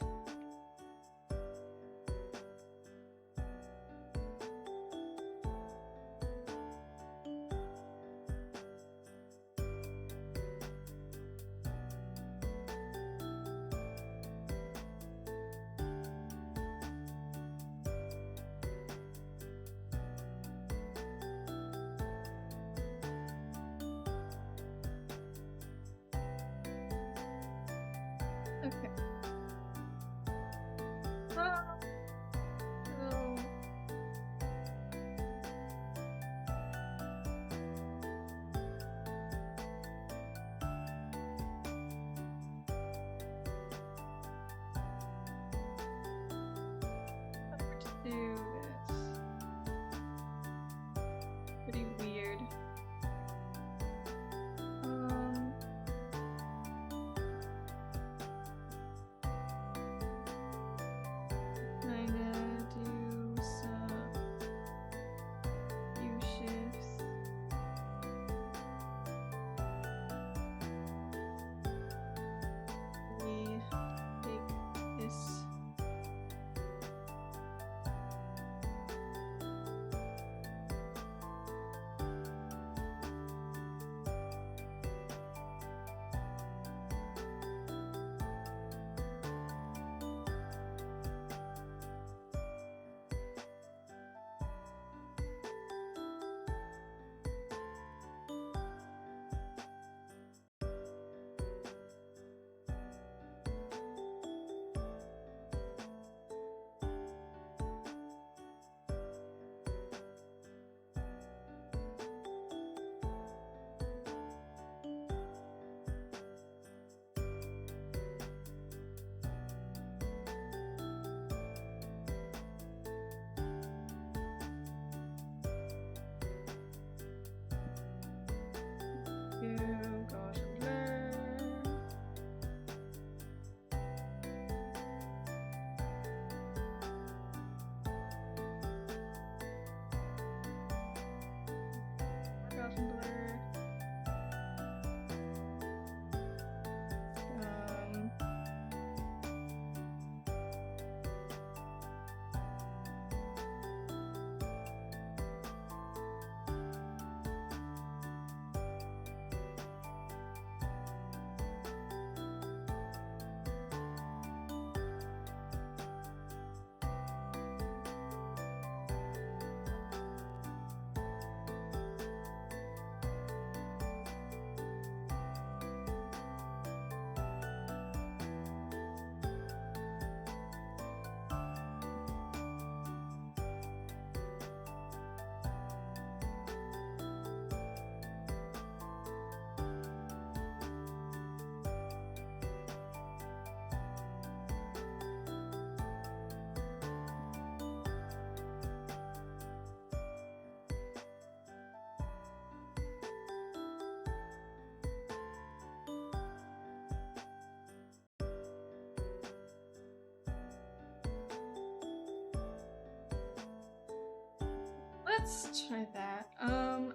let's try that.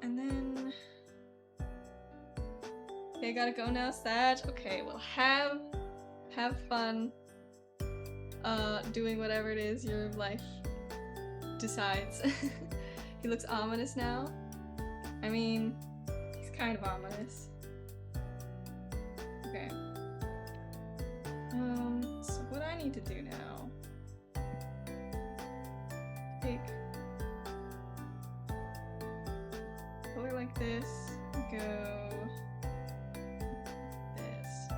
And then okay, gotta go now, Sag. Okay, well have fun doing whatever it is your life decides. He looks ominous now. I mean, he's kind of ominous. Okay. So what I need to do now? Take color like this, go this.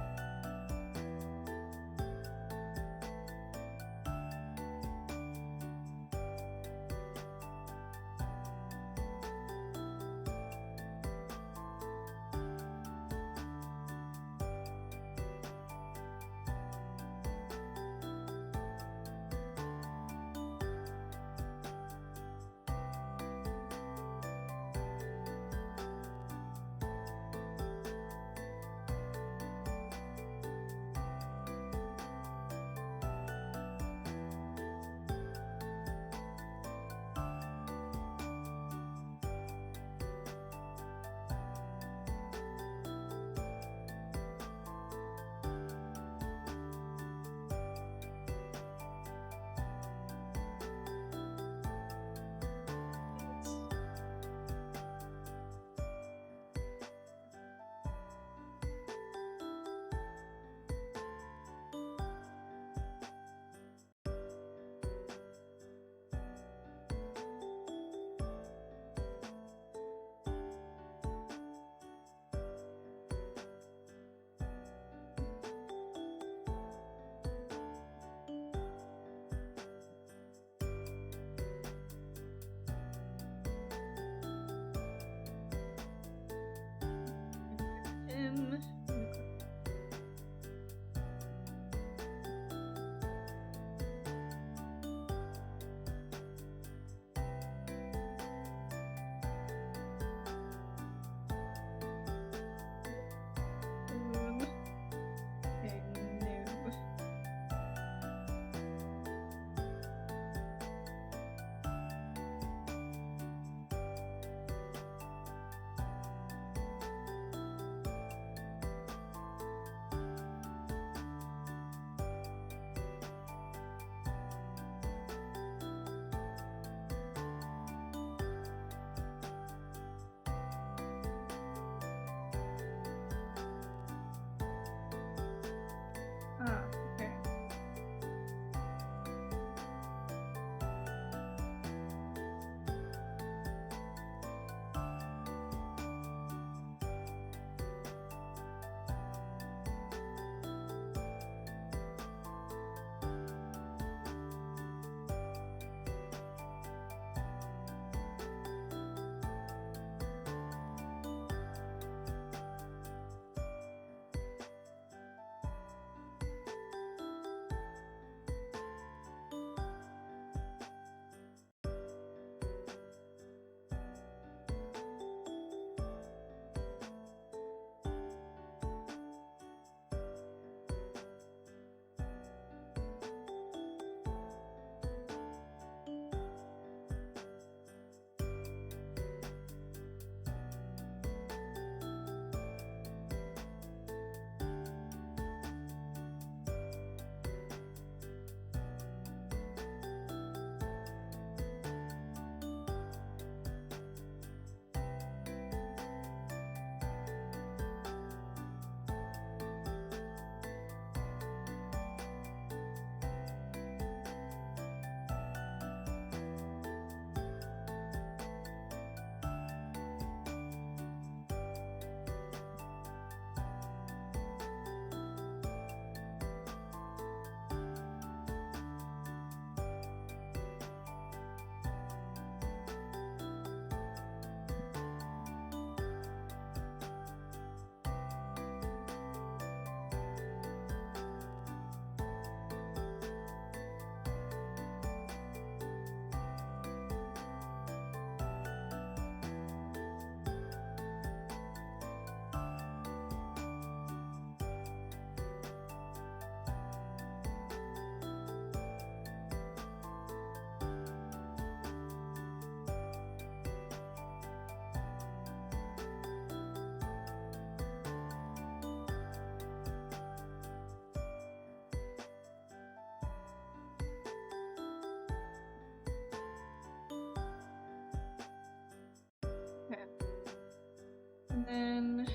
And then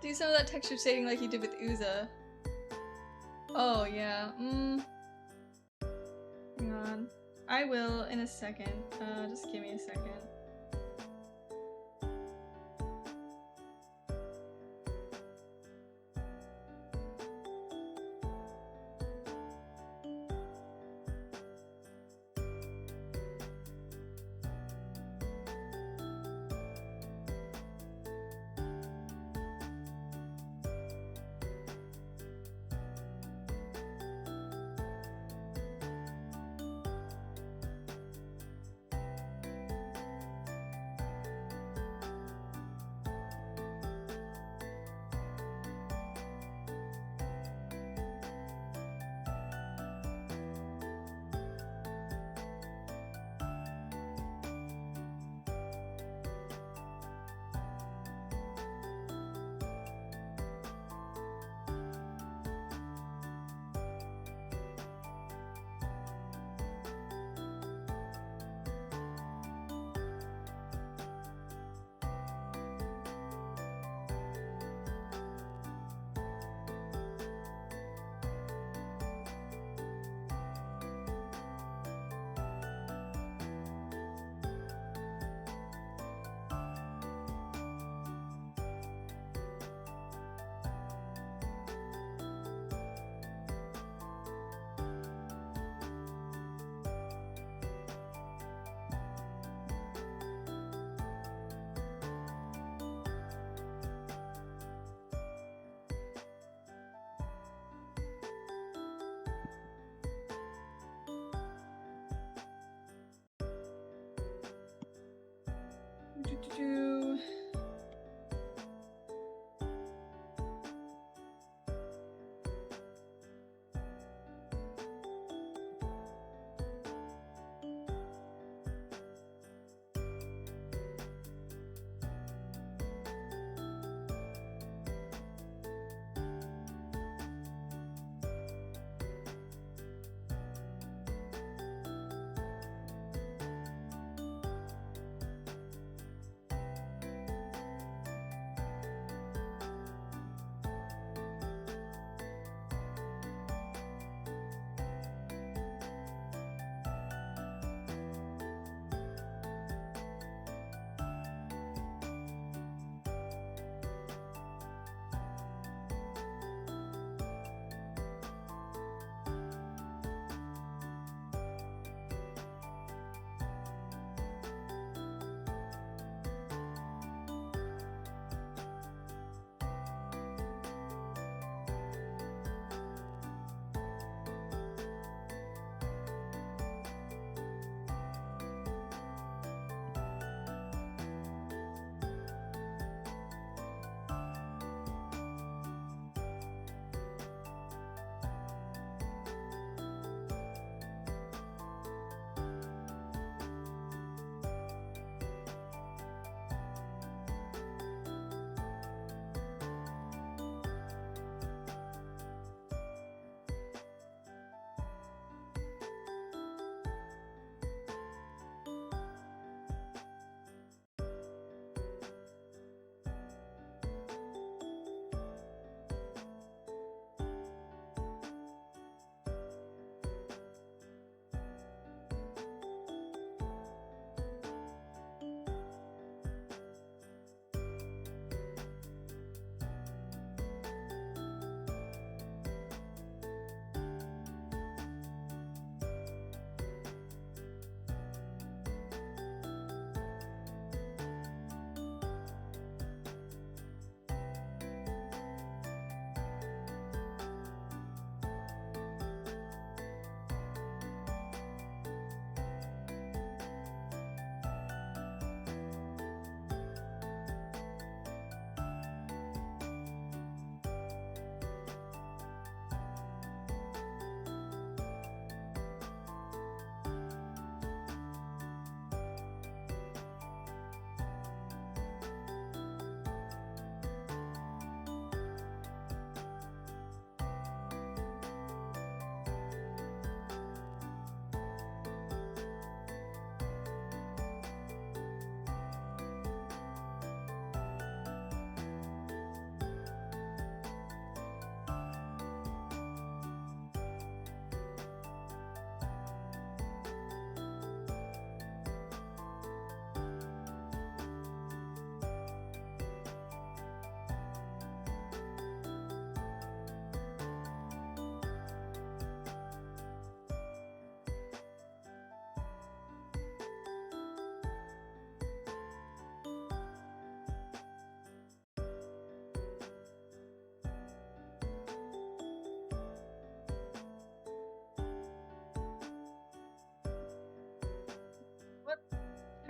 do some of that texture shading like you did with Uza. Oh yeah. Hang on. I will in a second. Just give me a second.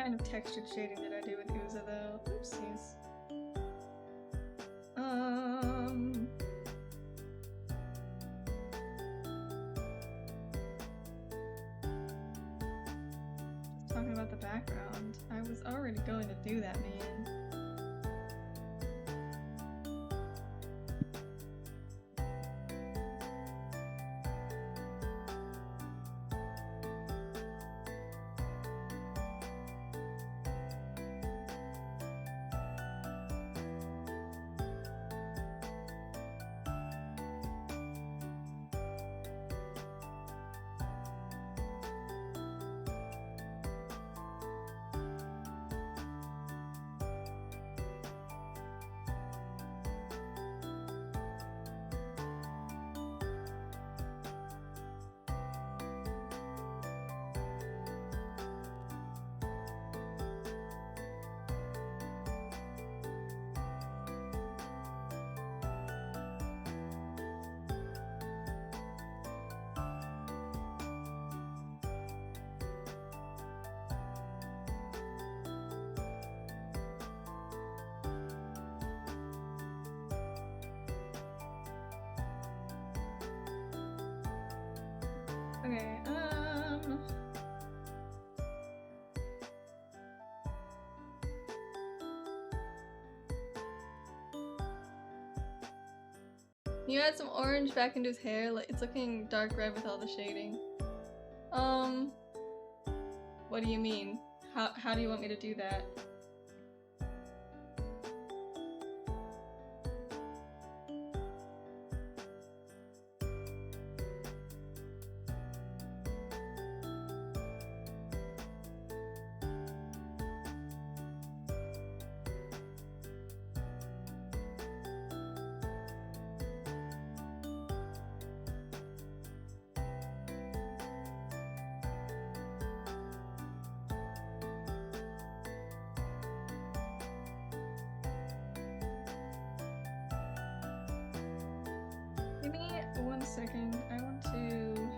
kind of textured shading did I do with Uza though? Oopsies. Just talking about the background. I was already going to do that, man. Okay, you add some orange back into his hair, like it's looking dark red with all the shading. What do you mean? How do you want me to do that? Give me 1 second. I want to.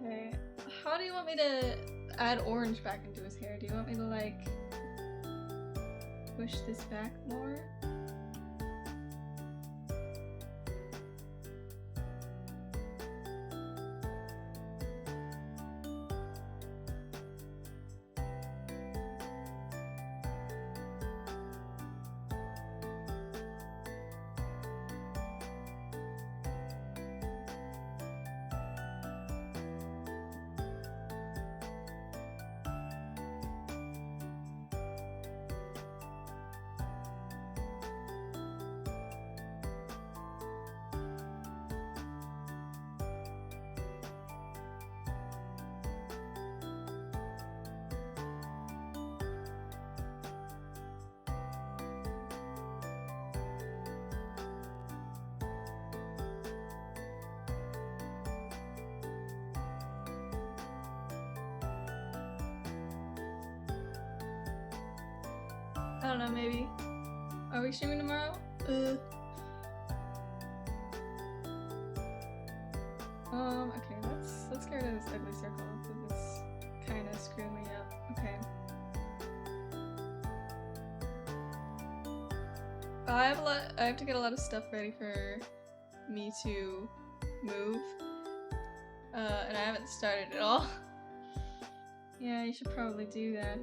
Okay. How do you want me to add orange back into his hair? Do you want me to like push this back more? I don't know, maybe. Are we streaming tomorrow? Okay, let's get rid of this ugly circle because it's kind of screwing me up. Okay. I have to get a lot of stuff ready for me to move. And I haven't started at all. Yeah, you should probably do that.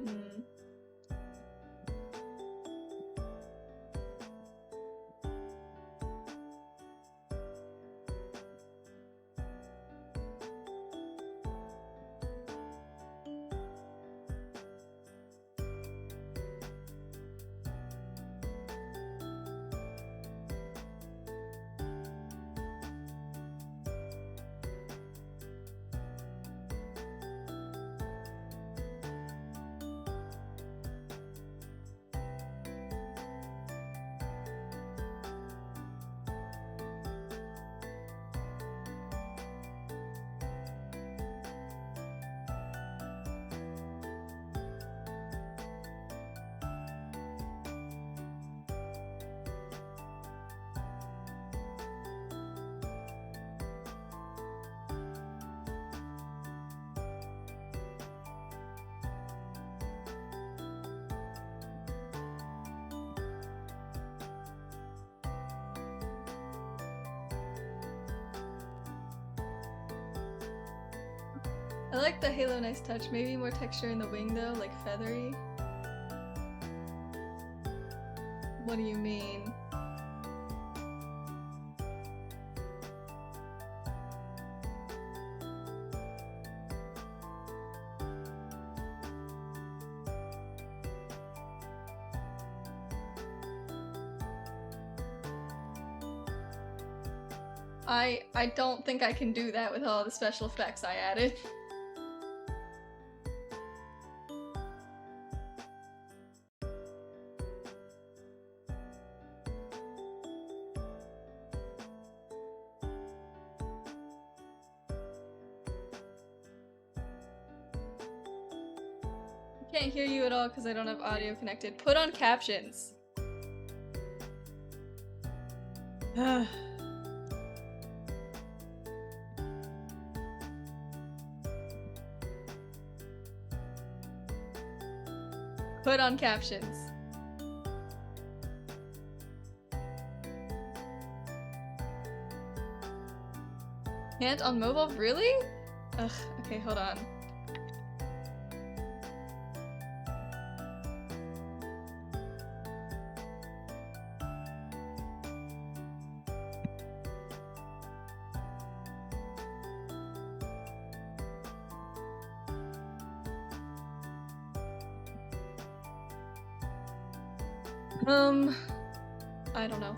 I like the Halo Nice Touch. Maybe more texture in the wing though, like feathery. What do you mean? I don't think I can do that with all the special effects I added. Can't hear you at all because I don't have audio connected. Put on captions. Put on captions. Can't on mobile? Really? Ugh, okay, hold on. I don't know.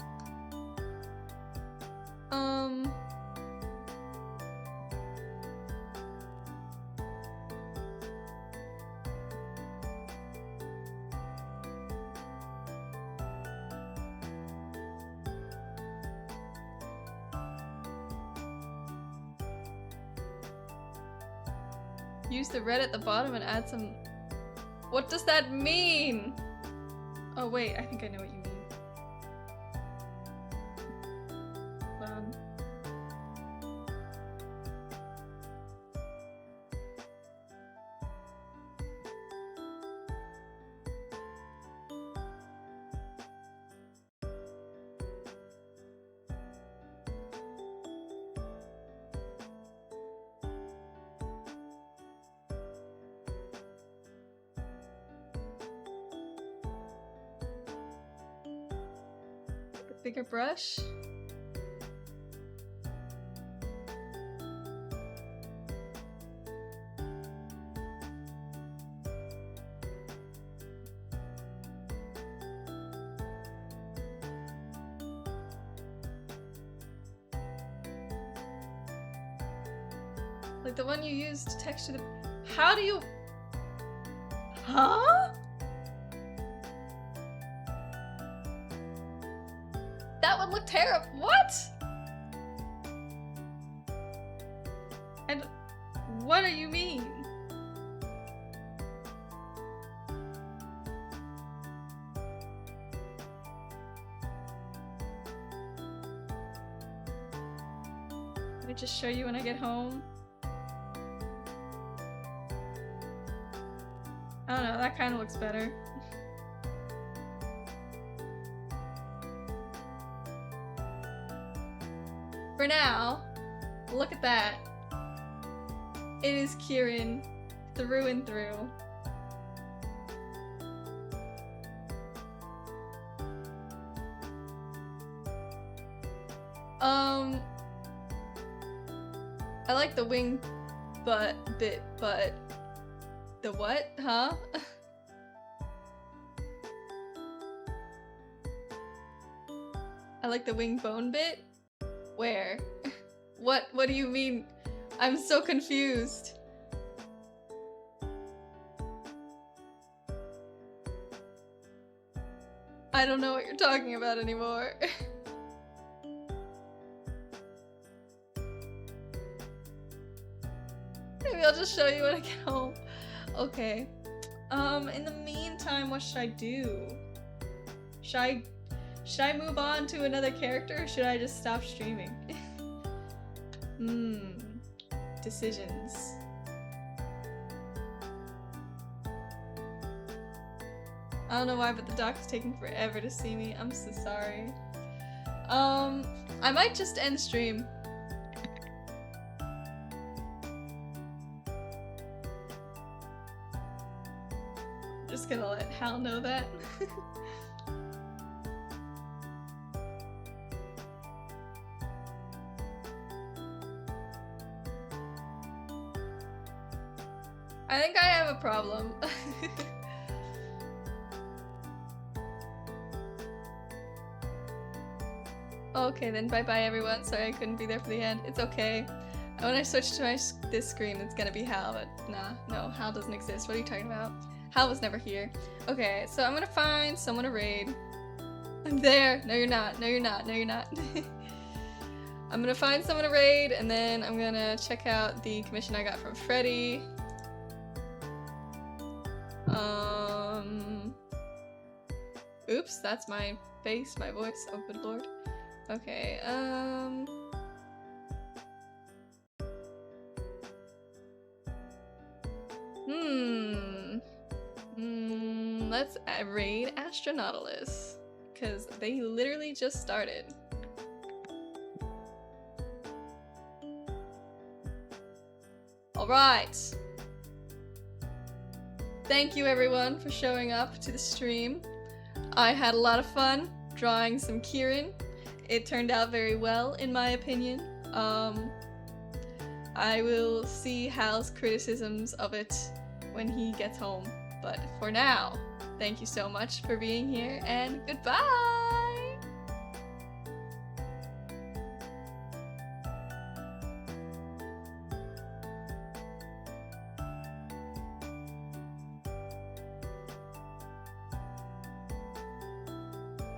Use the red at the bottom and add some... What does that mean? Oh wait, I think I know what you mean. Bigger brush. Like the one you used to texture the... How do you... Huh? That would look terrible. What? And what do you mean? Let me just show you when I get home. I don't know, that kind of looks better. for now, look at that. It is Kieran through and through. I like the wing bit, but the what? Huh? I like the wing bone bit? Where? What do you mean? I'm so confused. I don't know what you're talking about anymore. Maybe I'll just show you when I get home. Okay. In the meantime, what should I do? Should I move on to another character, or should I just stop streaming? Decisions. I don't know why, but the doc's taking forever to see me. I'm so sorry. I might just end stream. Just gonna let Hal know that. I think I have a problem. Okay, then bye-bye everyone. Sorry I couldn't be there for the end. It's okay. When I switch to this screen, it's gonna be Hal, but nah, no, Hal doesn't exist. What are you talking about? Hal was never here. Okay, so I'm gonna find someone to raid. I'm there. No, you're not. No, you're not. No, you're not. I'm gonna find someone to raid, and then I'm gonna check out the commission I got from Freddy. Oops, that's my face, my voice. Oh, good lord. Okay, let's raid Astronautilus, because they literally just started. Alright. Thank you everyone for showing up to the stream. I had a lot of fun drawing some Kieran. It turned out very well, in my opinion. I will see Hal's criticisms of it when he gets home. But for now, thank you so much for being here, and goodbye!